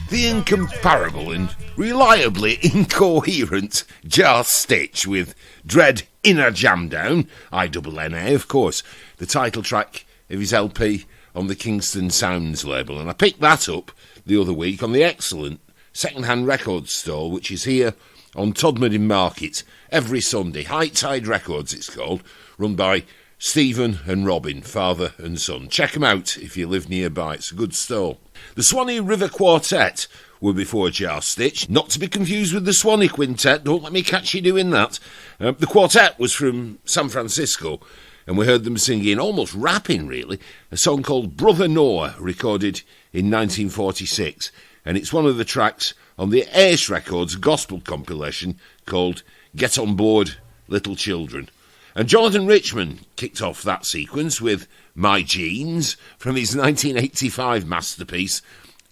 The incomparable and reliably incoherent Jar Stitch with Dread in a Jam Down, INNA, of course, the title track of his LP on the Kingston Sounds label. And I picked that up the other week on the excellent second-hand records store, which is here on Todmorden Market every Sunday. High Tide Records, it's called, run by Stephen and Robin, father and son. Check them out if you live nearby. It's a good store. The Swanee River Quartet were before Jar Stitch, not to be confused with the Swanee Quintet. Don't let me catch you doing that. The quartet was from San Francisco, and we heard them singing, almost rapping really, a song called Brother Noah, recorded in 1946, and it's one of the tracks on the Ace Records gospel compilation called Get On Board, Little Children. And Jonathan Richman kicked off that sequence with My Jeans from his 1985 masterpiece,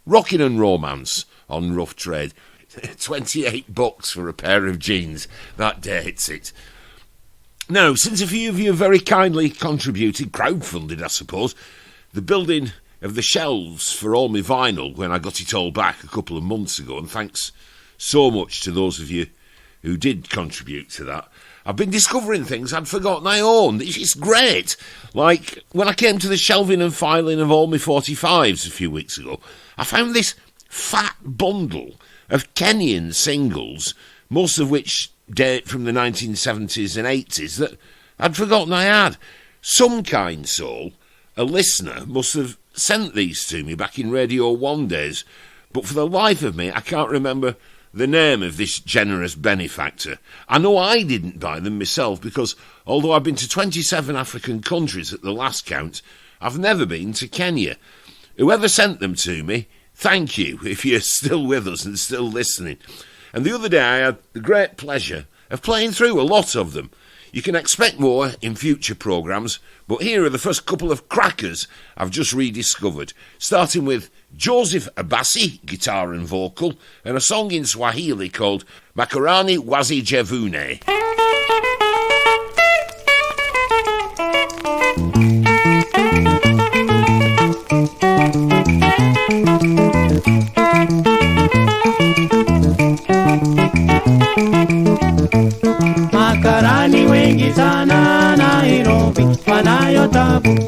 Rockin' and Romance on Rough Trade. $28 for a pair of jeans. That dates it. Now, since a few of you have very kindly contributed, crowdfunded I suppose, the building of the shelves for all my vinyl when I got it all back a couple of months ago, and thanks so much to those of you who did contribute to that, I've been discovering things I'd forgotten I owned. It's great. Like, when I came to the shelving and filing of all my 45s a few weeks ago, I found this fat bundle of Kenyan singles, most of which date from the 1970s and 80s, that I'd forgotten I had. Some kind soul, a listener, must have sent these to me back in Radio 1 days, but for the life of me, I can't remember the name of this generous benefactor. I know I didn't buy them myself because, although I've been to 27 African countries at the last count, I've never been to Kenya. Whoever sent them to me, thank you if you're still with us and still listening. And the other day I had the great pleasure of playing through a lot of them. You can expect more in future programmes, but here are the first couple of crackers I've just rediscovered, starting with Joseph Abasi, guitar and vocal, and a song in Swahili called Makarani Wazi Jevune. Makarani wengi sana Nairobi wanayo tabu.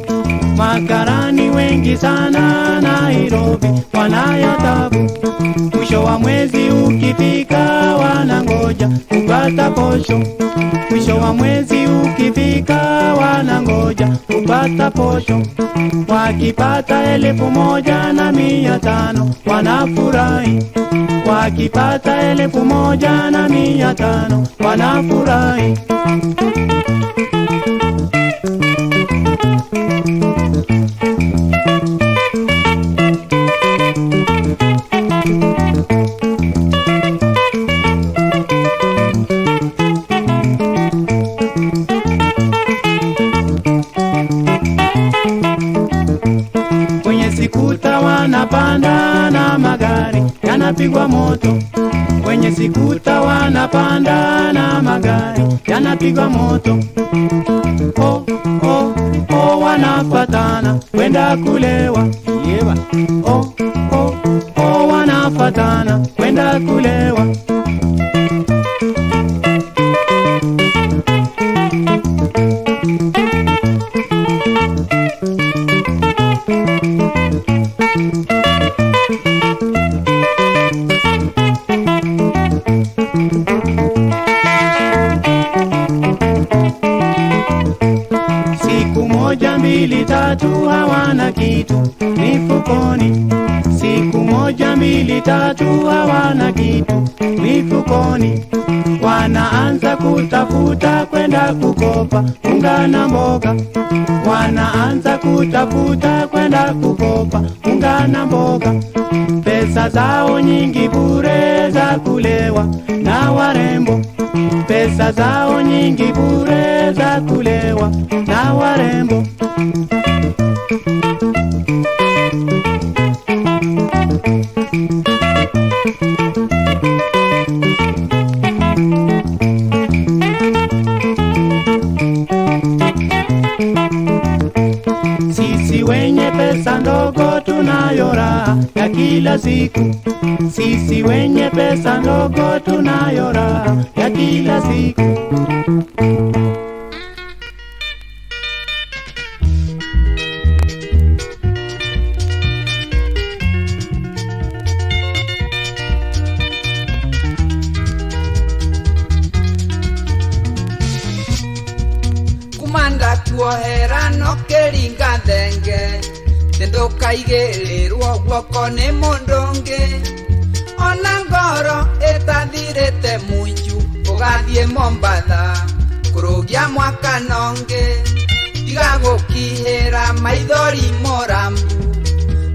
Makarani wengi sana Nairobi wanayo tabu. Mwisho wa mwezi ukifika wanangoja kupata posho. Mwisho wa mwezi ukifika wanangoja kupata posho. Wakipata 1,500 wanafurahi. Wakipata 1,500 wanafurahi. Kwenye sikuta wanapanda na magari yanapigwa moto. Kwenye sikuta wanapanda na magari yanapigwa moto. Oh, oh, oh, wanafatana kwenda kulewa. Yeba. Oh, oh, oh, wanafatana kwenda kulewa. Siku moja mbili tatu hawana kitu mifukoni. Siku moja mbili tatu hawana kitu mifukoni. Wanaanza kutafuta kwenda kukopa unga na mboga. Wanaanza kutafuta kwenda kukopa unga na mboga. Pesa zao nyingi bure za kulewa na warembo. Pesa zao nyingi bure za kulewa na warembo. Sisi wenye pesa ndogo tunayo raha ya kila siku. Sisi wenye pesa ndogo tunayo raha ya kila siku. Kumanda tuohera no keringa thenge. Tendo kaigĩrĩrwo guoko nĩ mũndũ ũngĩ. ona ngoro ĩtathirĩte munju ũgathiĩ Mombatha kũrũgia mwaka nonge tiga gũkihĩra maithori morambu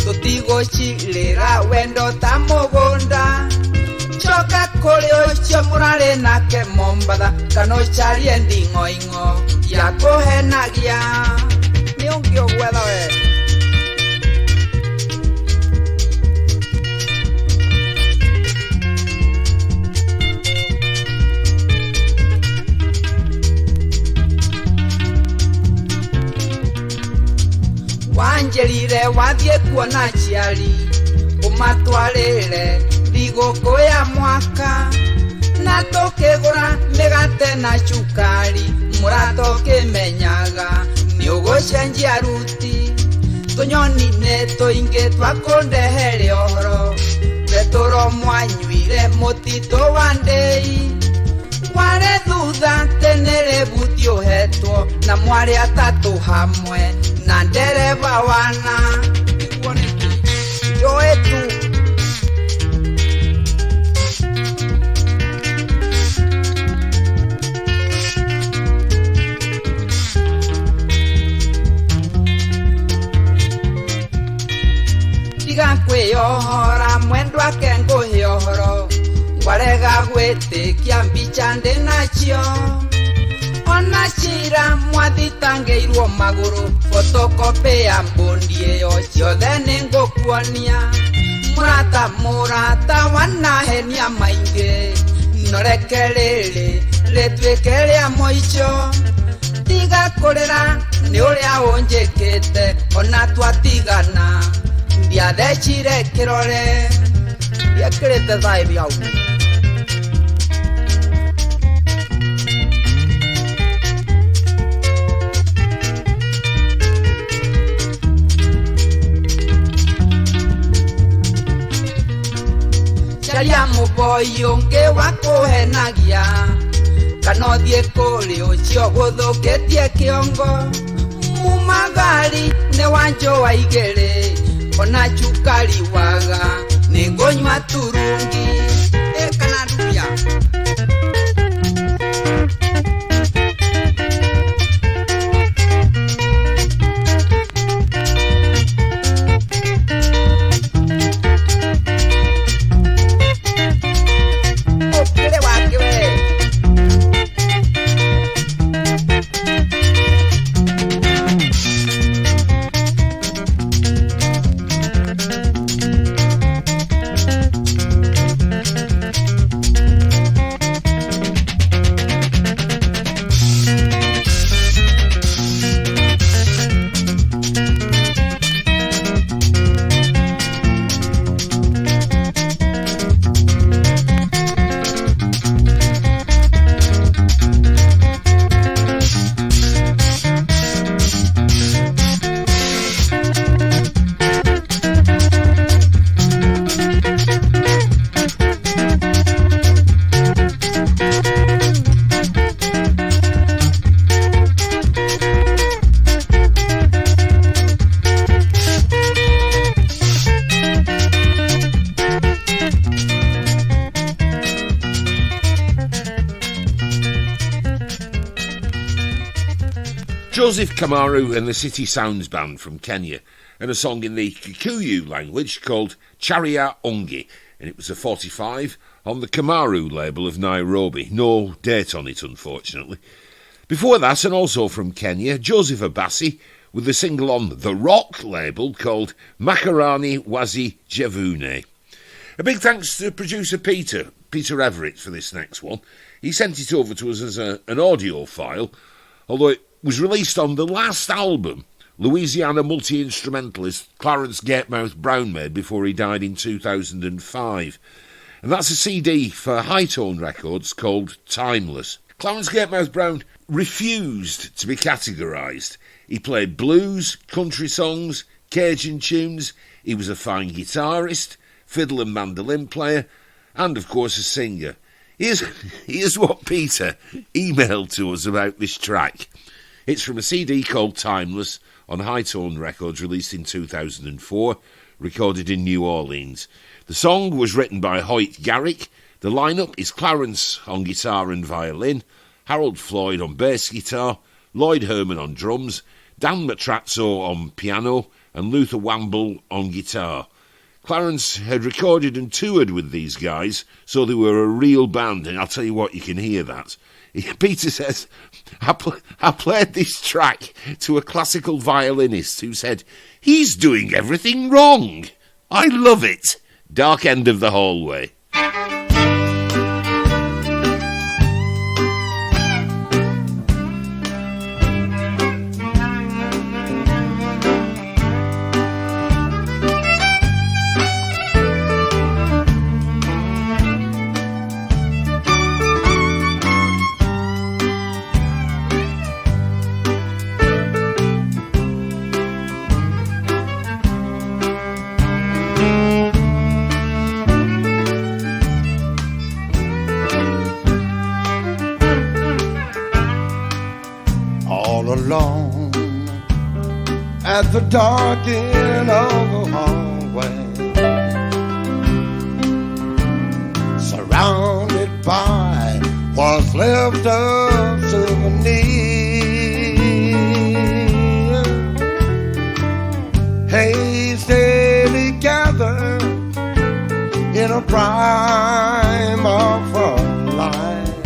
tũtigũcirĩra wendo ta mũgũnda coka kũrĩ ũcio mũrarĩ nake Mombatha kana ũcarie nding'oing'o ya kũhenagia nĩ ũngĩ ũgwetha we wanjerire wathiĩ kuona aciari ũmatwarĩre thigũkũ ya mwaka na tũkĩgũra mĩgate na cukari mũrata ũkĩmenyaga nĩ ũgũcenjia ruti tũnyoni nĩ tũingĩ twakũndehere ũhoro betũro mwanyuire mũtitũ wa ndĩi warĩ thutha tenere buti ũhetwo na mwarĩ atatũ hamwe na ndereva wana iguoneki yoe tu tiga kwĩyohora mwendwa ke ngũhe ũhoro ngwarega gwĩtĩkia mbica ndĩ nacio ona cira mwathitangĩirwo magũrũ photocopy ya mbondi ĩyo ciothe nĩ ngũkuonia mũrata wanahenia maingĩ noreke rĩrĩ rĩtuĩke rĩa mũico tiga kũrĩra nĩ ũrĩa ũnjĩkĩte ona twatigana ndiathecire kĩrore ndiekĩrĩte thaĩri hau caria mũboi ũngĩ wa kũhenagia kana ũthiĩ kũrĩ ũcio gũthũkĩtie kĩongo mumagari nĩ wanjũa igĩrĩ ona cukari waga nĩ ngũnyua turungi kana nduya Joseph Kamaru and the City Sounds Band from Kenya, and a song in the Kikuyu language called Charia Ongi, and it was a 45 on the Kamaru label of Nairobi. No date on it, unfortunately. Before that, and also from Kenya, Joseph Abasi with a single on the Rock label called Makarani Wazi Jevune. A big thanks to producer Peter Everett, for this next one. He sent it over to us as an audio file, although it was released on the last album Louisiana multi-instrumentalist Clarence Gatemouth Brown made before he died in 2005. And that's a CD for High Tone Records called Timeless. Clarence Gatemouth Brown refused to be categorised. He played blues, country songs, Cajun tunes. He was a fine guitarist, fiddle and mandolin player, and of course a singer. Here's what Peter emailed to us about this track. It's from a CD called Timeless on High Tone Records, released in 2004, recorded in New Orleans. The song was written by Hoyt Garrick. The lineup is Clarence on guitar and violin, Harold Floyd on bass guitar, Lloyd Herman on drums, Dan Matrazzo on piano, and Luther Wamble on guitar. Clarence had recorded and toured with these guys, so they were a real band, and I'll tell you what, you can hear that. Peter says, I played this track to a classical violinist who said, "He's doing everything wrong. I love it." Dark End of the Hallway. Alone at the dark end of the hallway, surrounded by what's left of souvenirs, hastily gathered in a prime of her life,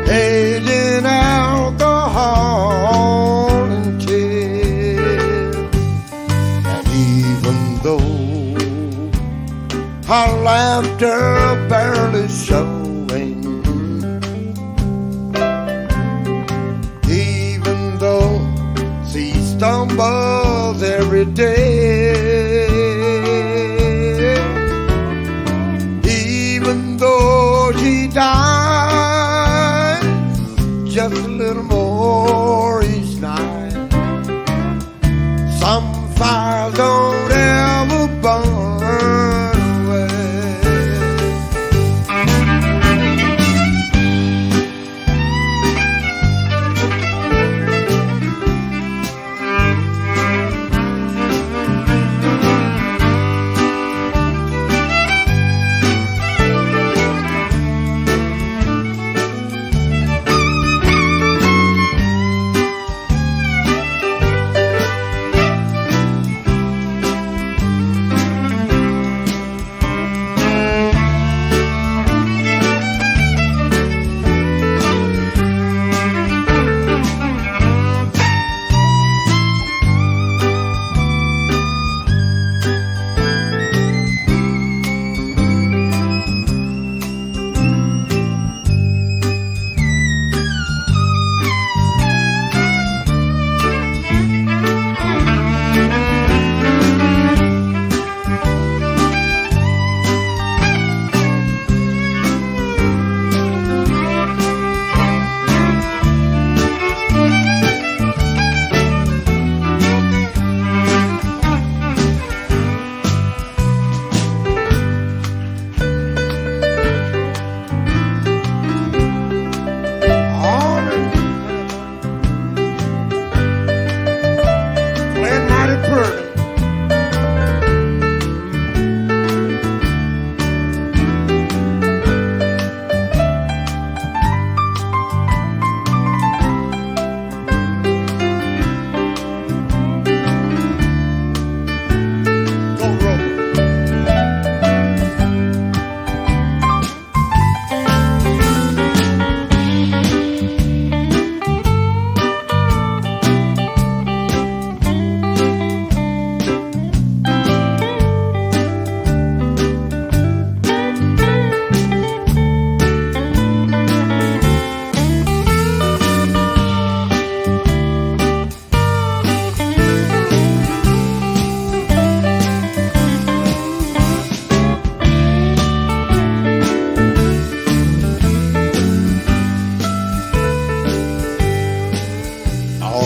aging out the hall and tears. And even though her laughter barely showing, even though she stumbles every day, even though she dies just a little more each night, some fires don't ever burn away.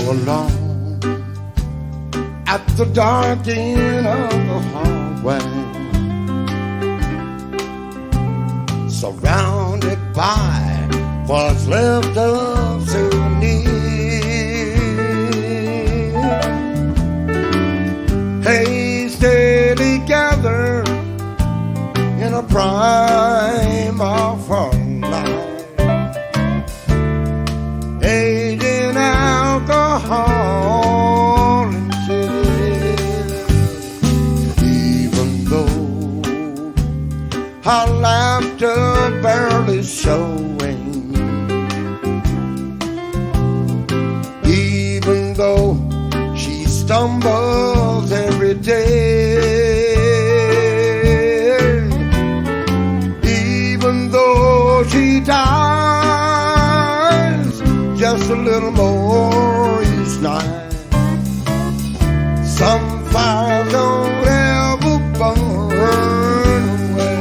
Alone at the dark end of the hallway, surrounded by what's left of souvenirs, hastily gathered prime of her life, aging alcohol and tears. Even though her laughter barely showing, even though she stumbles every day, even though she dies just a little more each night, some fires don't ever burn away.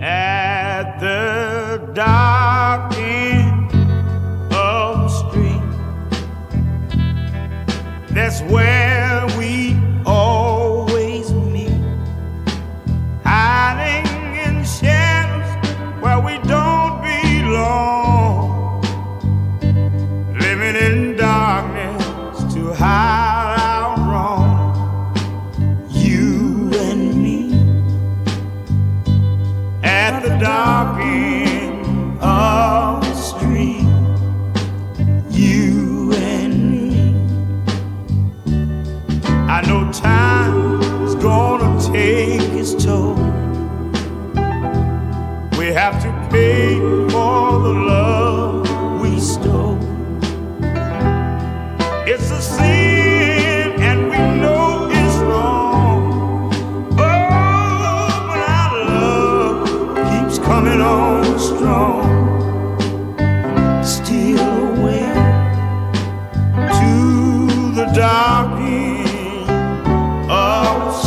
At the dark end of the street, that's where we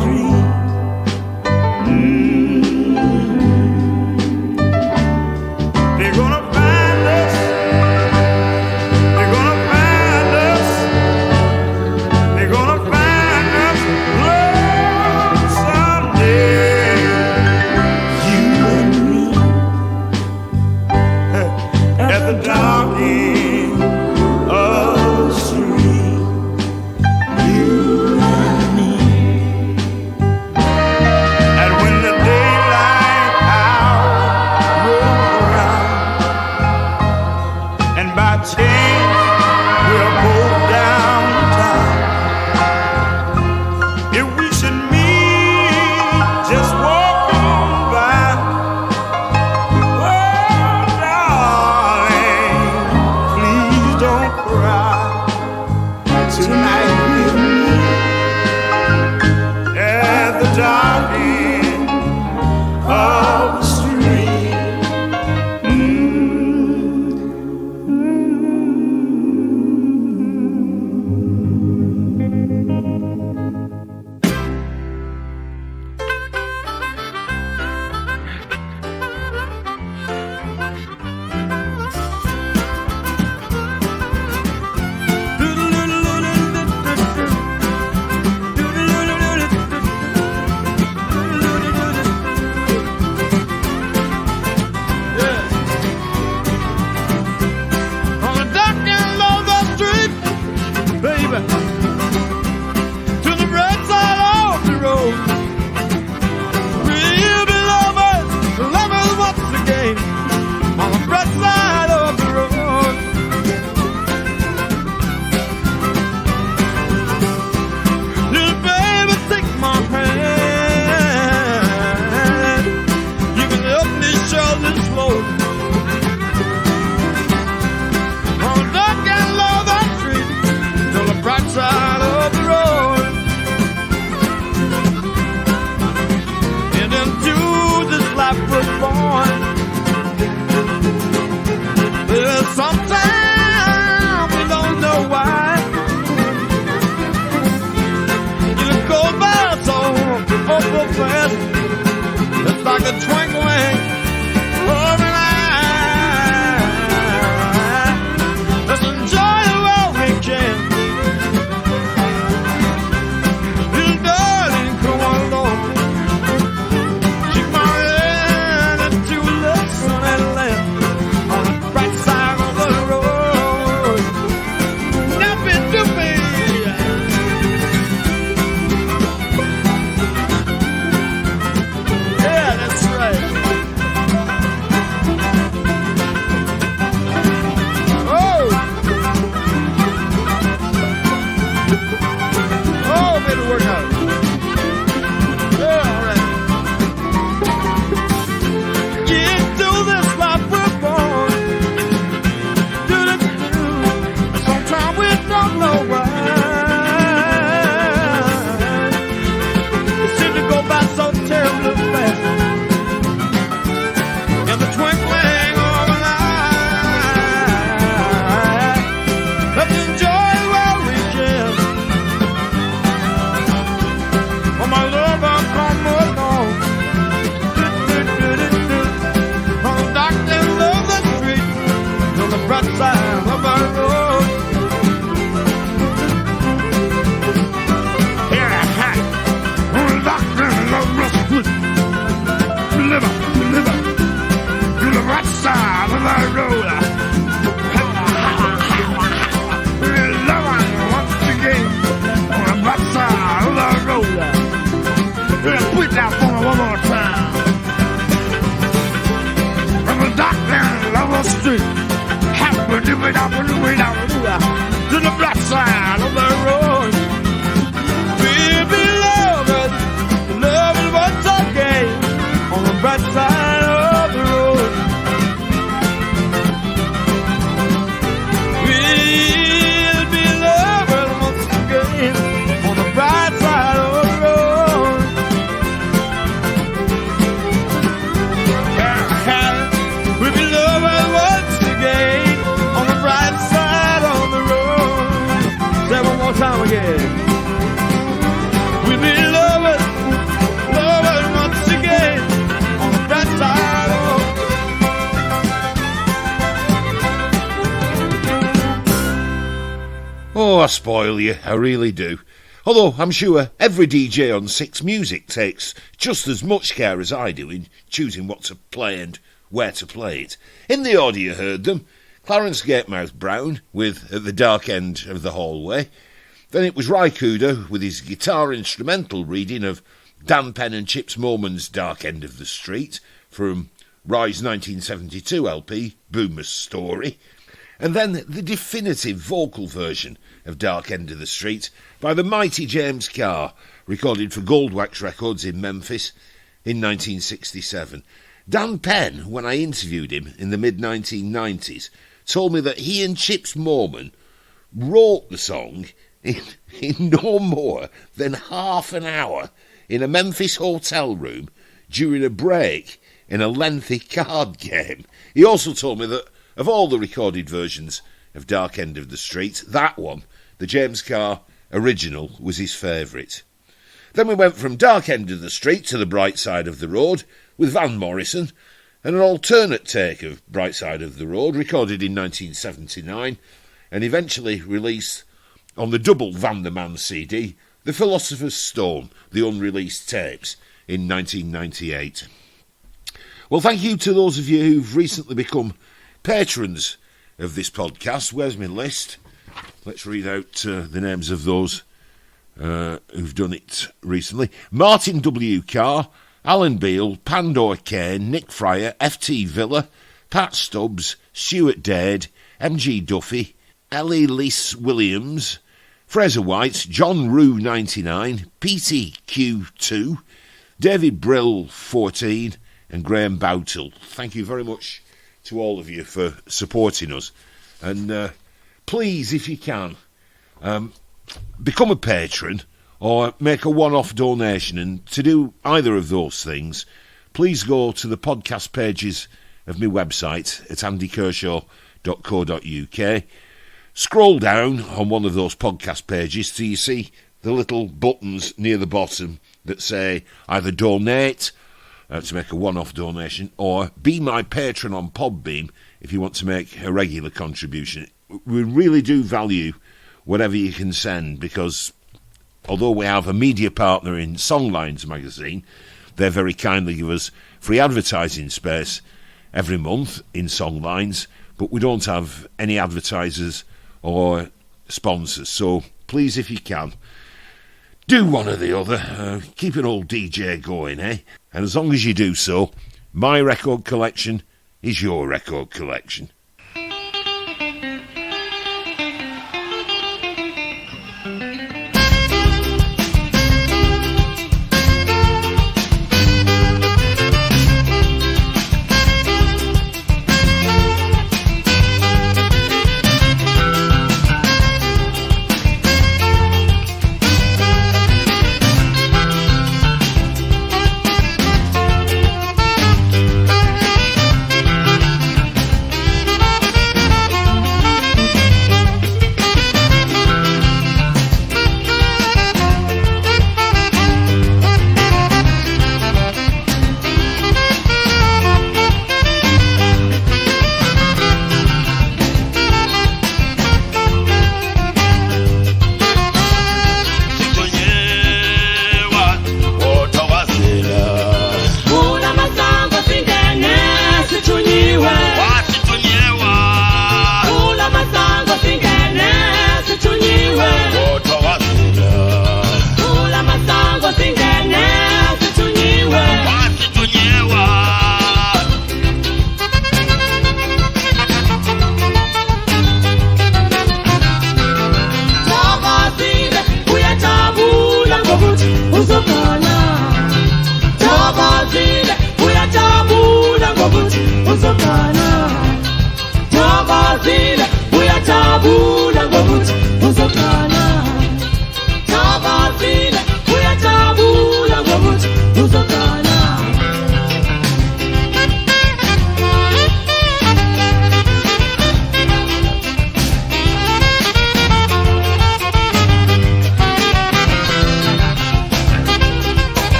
street. They're gonna find us. They're gonna find us. They're gonna find us. Lord, someday. You and me at the dark end of the street. You and me. And when the daylight hour rolls around, and by chance we're both downtown, if we should meet, just walk on by. Oh, darling, please don't cry. Tonight we'll meet at the dark end of the street. On the dark end of the street, baby, to the right side of the road, we'll be lovers, lovers once again, on the right side of the road. Little baby, take my hand, you can help me shoulder this load. On the dark end of the street, to the bright side of the road, and into this life we're born. Well, sometimes we don't know why. You go by so awful fast, it's like a twinkling of an eye. Let's enjoy it while we can. Little darling, come along. Keep my hand into the sunny land on the right side of the road. Nappy doopy. Yeah, that's right. Oh, oh, made it work out. Yeah, all right. Get through this life we're born. Do-do-do. Sometimes we don't know why. It seems to go by so terribly fast. In the twinkling of an eye. Let's enjoy it while we can. Oh, my lover, come along. Do-do-do-do-do. On the dark end of the street, on the bright side of our road. Yeah, hi. On the dark end of the street, deliver, deliver, to the right side of our road. We're loving once again on the right side of our road. Yeah, put that for me one more time. From the dark end of the street, to the black side of the road. We'll be lovers, lovers once again on the bright side of the road. We'll be lovers once again on the bright side of the road. We'll be lovers once again on the bright side of the road. spoil you, I really do. Although I'm sure every DJ on Six Music takes just as much care as I do in choosing what to play and where to play it. In the order you heard them, Clarence Gatemouth Brown with At the Dark End of the Hallway. Then it was Ry Cooder with his guitar instrumental reading of Dan Penn and Chips Moman's Dark End of the Street from Ry's 1972 LP, Boomer's Story. And then the definitive vocal version of Dark End of the Street by the mighty James Carr, recorded for Goldwax Records in Memphis in 1967. Dan Penn, when I interviewed him in the mid-1990s, told me that he and Chips Moman wrote the song in no more than half an hour in a Memphis hotel room during a break in a lengthy card game. He also told me that of all the recorded versions of Dark End of the Street, that one, the James Carr original, was his favourite. Then we went from Dark End of the Street to The Bright Side of the Road with Van Morrison, and an alternate take of Bright Side of the Road, recorded in 1979, and eventually released on the double Van der Man CD, The Philosopher's Stone, the unreleased tapes, in 1998. Well, thank you to those of you who've recently become patrons of this podcast. Where's my list? Let's read out the names of those who've done it recently. Martin W. Carr, Alan Beale, Pandora Kane, Nick Fryer, F.T. Villa, Pat Stubbs, Stuart Dade, M.G. Duffy, Ellie Lise Williams, Fraser White, John Rue 99, PTQ2, David Brill 14, and Graham Boutle. Thank you very much to all of you for supporting us. And please, if you can, become a patron or make a one-off donation. And to do either of those things, please go to the podcast pages of my website at andykershaw.co.uk. Scroll down on one of those podcast pages till you see the little buttons near the bottom that say either donate to make a one-off donation, or be my patron on Podbeam if you want to make a regular contribution. We really do value whatever you can send, because although we have a media partner in Songlines magazine, they very kindly give us free advertising space every month in Songlines, but we don't have any advertisers or sponsors. So please, if you can, do one or the other. Keep an old DJ going, eh? And as long as you do so, my record collection is your record collection.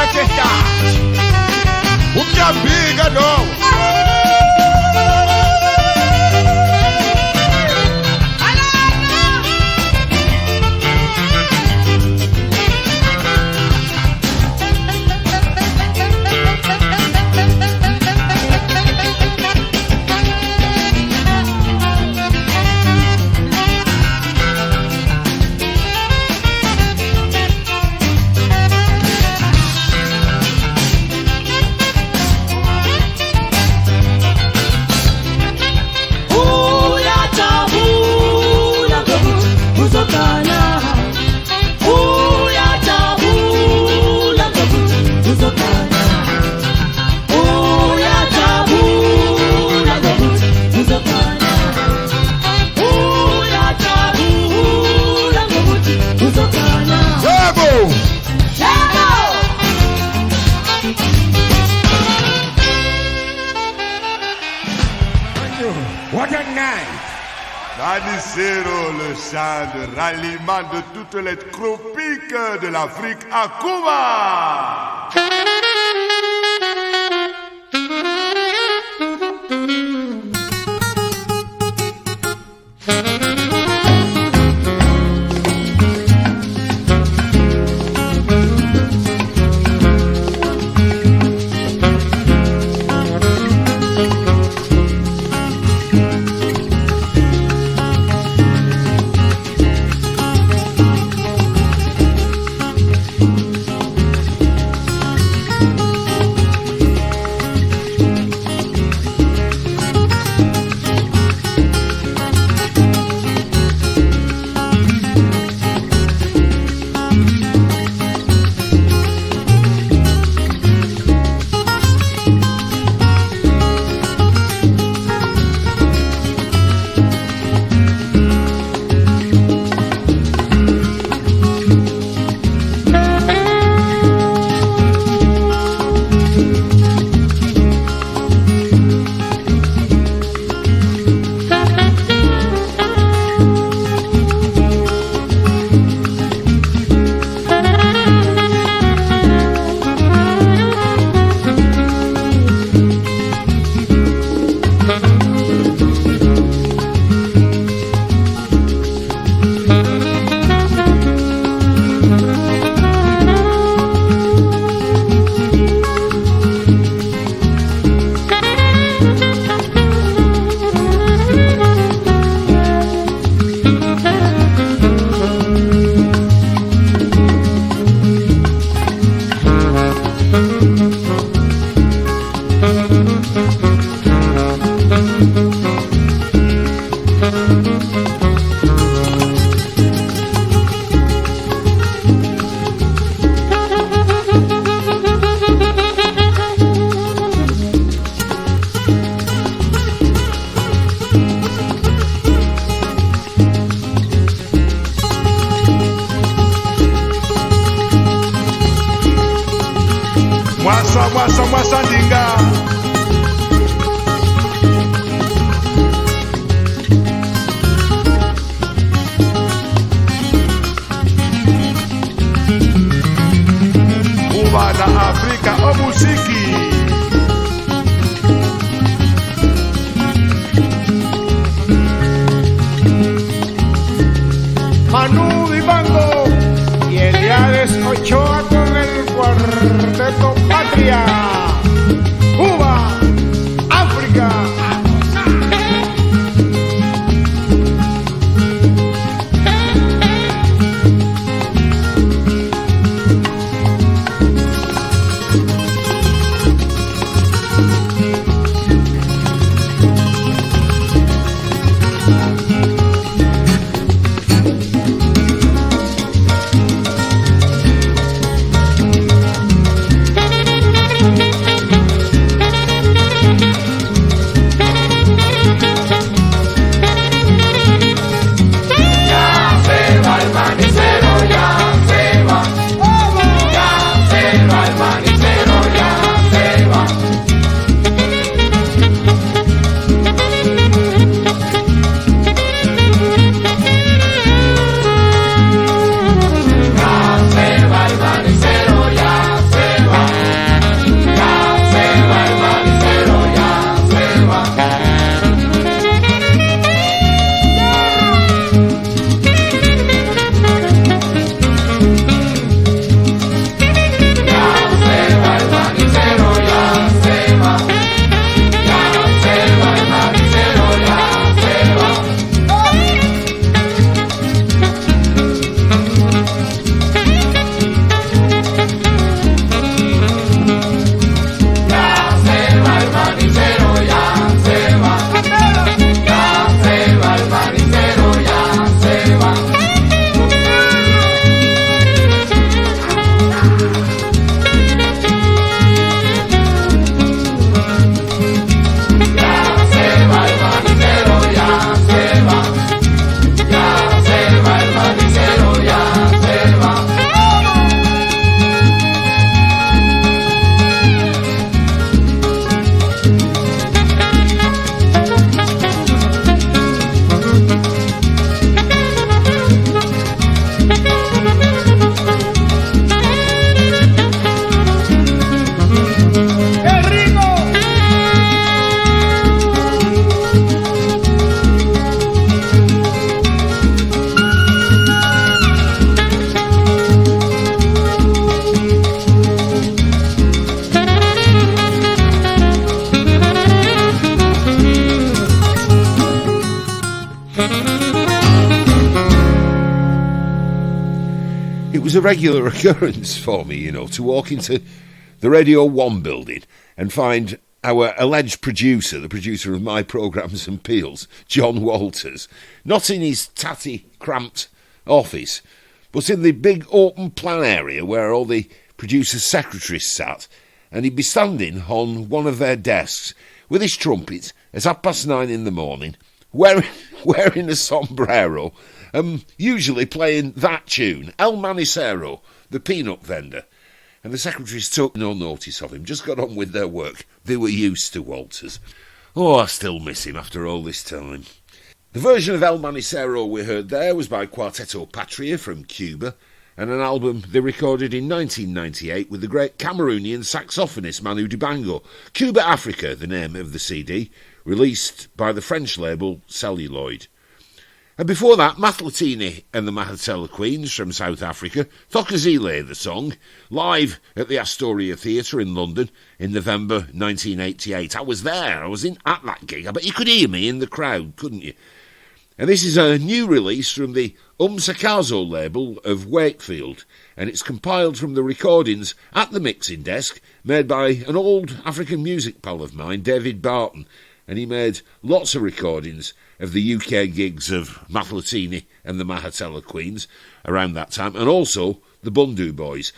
tempestade. O que amiga não. What a night! Danisero, le chant de ralliement de toutes les tropiques de l'Afrique à Cuba. Mwasa ndinga. Cuba na Afrika o musiki. Manu Dibango y Eliades Ochoa con el cuarteto Patria. Cuba, África. was a regular occurrence for me, to walk into the Radio 1 building and find our alleged producer, the producer of my programmes and peels, John Walters, not in his tatty, cramped office, but in the big open plan area where all the producer's secretaries sat, and he'd be standing on one of their desks with his trumpet at 9:30 in the morning, wearing a sombrero, usually playing that tune, El Manicero, the peanut vendor. And the secretaries took no notice of him, just got on with their work. They were used to Walters. Oh, I still miss him after all this time. The version of El Manicero we heard there was by Quarteto Patria from Cuba, and an album they recorded in 1998 with the great Cameroonian saxophonist Manu Dibango. Cuba Africa, the name of the CD, released by the French label Celluloid. And before that, Mathlatini and the Mahatela Queens from South Africa, Thokozile the song, live at the Astoria Theatre in London in November 1988. I was there, I was at that gig. I bet you could hear me in the crowd, couldn't you? And this is a new release from the Sakazo label of Wakefield, and it's compiled from the recordings at the mixing desk made by an old African music pal of mine, David Barton, and he made lots of recordings of the UK gigs of Mathlatini and the Mahatela Queens around that time, and also the Bundu Boys.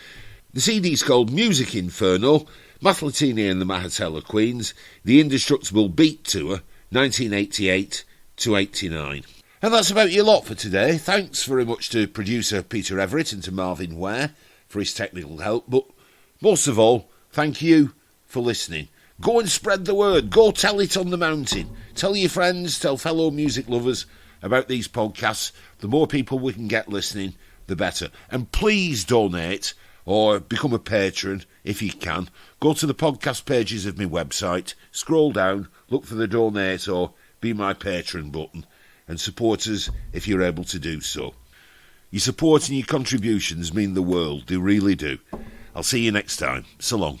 The CD's called Music Inferno, Mathlatini and the Mahatela Queens, The Indestructible Beat Tour, 1988 to 89. And that's about your lot for today. Thanks very much to producer Peter Everett and to Marvin Ware for his technical help, but most of all, thank you for listening. Go and spread the word. Go tell it on the mountain. Tell your friends, tell fellow music lovers about these podcasts. The more people we can get listening, the better. And please donate or become a patron if you can. Go to the podcast pages of my website, scroll down, look for the donate or be my patron button, and support us if you're able to do so. Your support and your contributions mean the world. They really do. I'll see you next time. So long.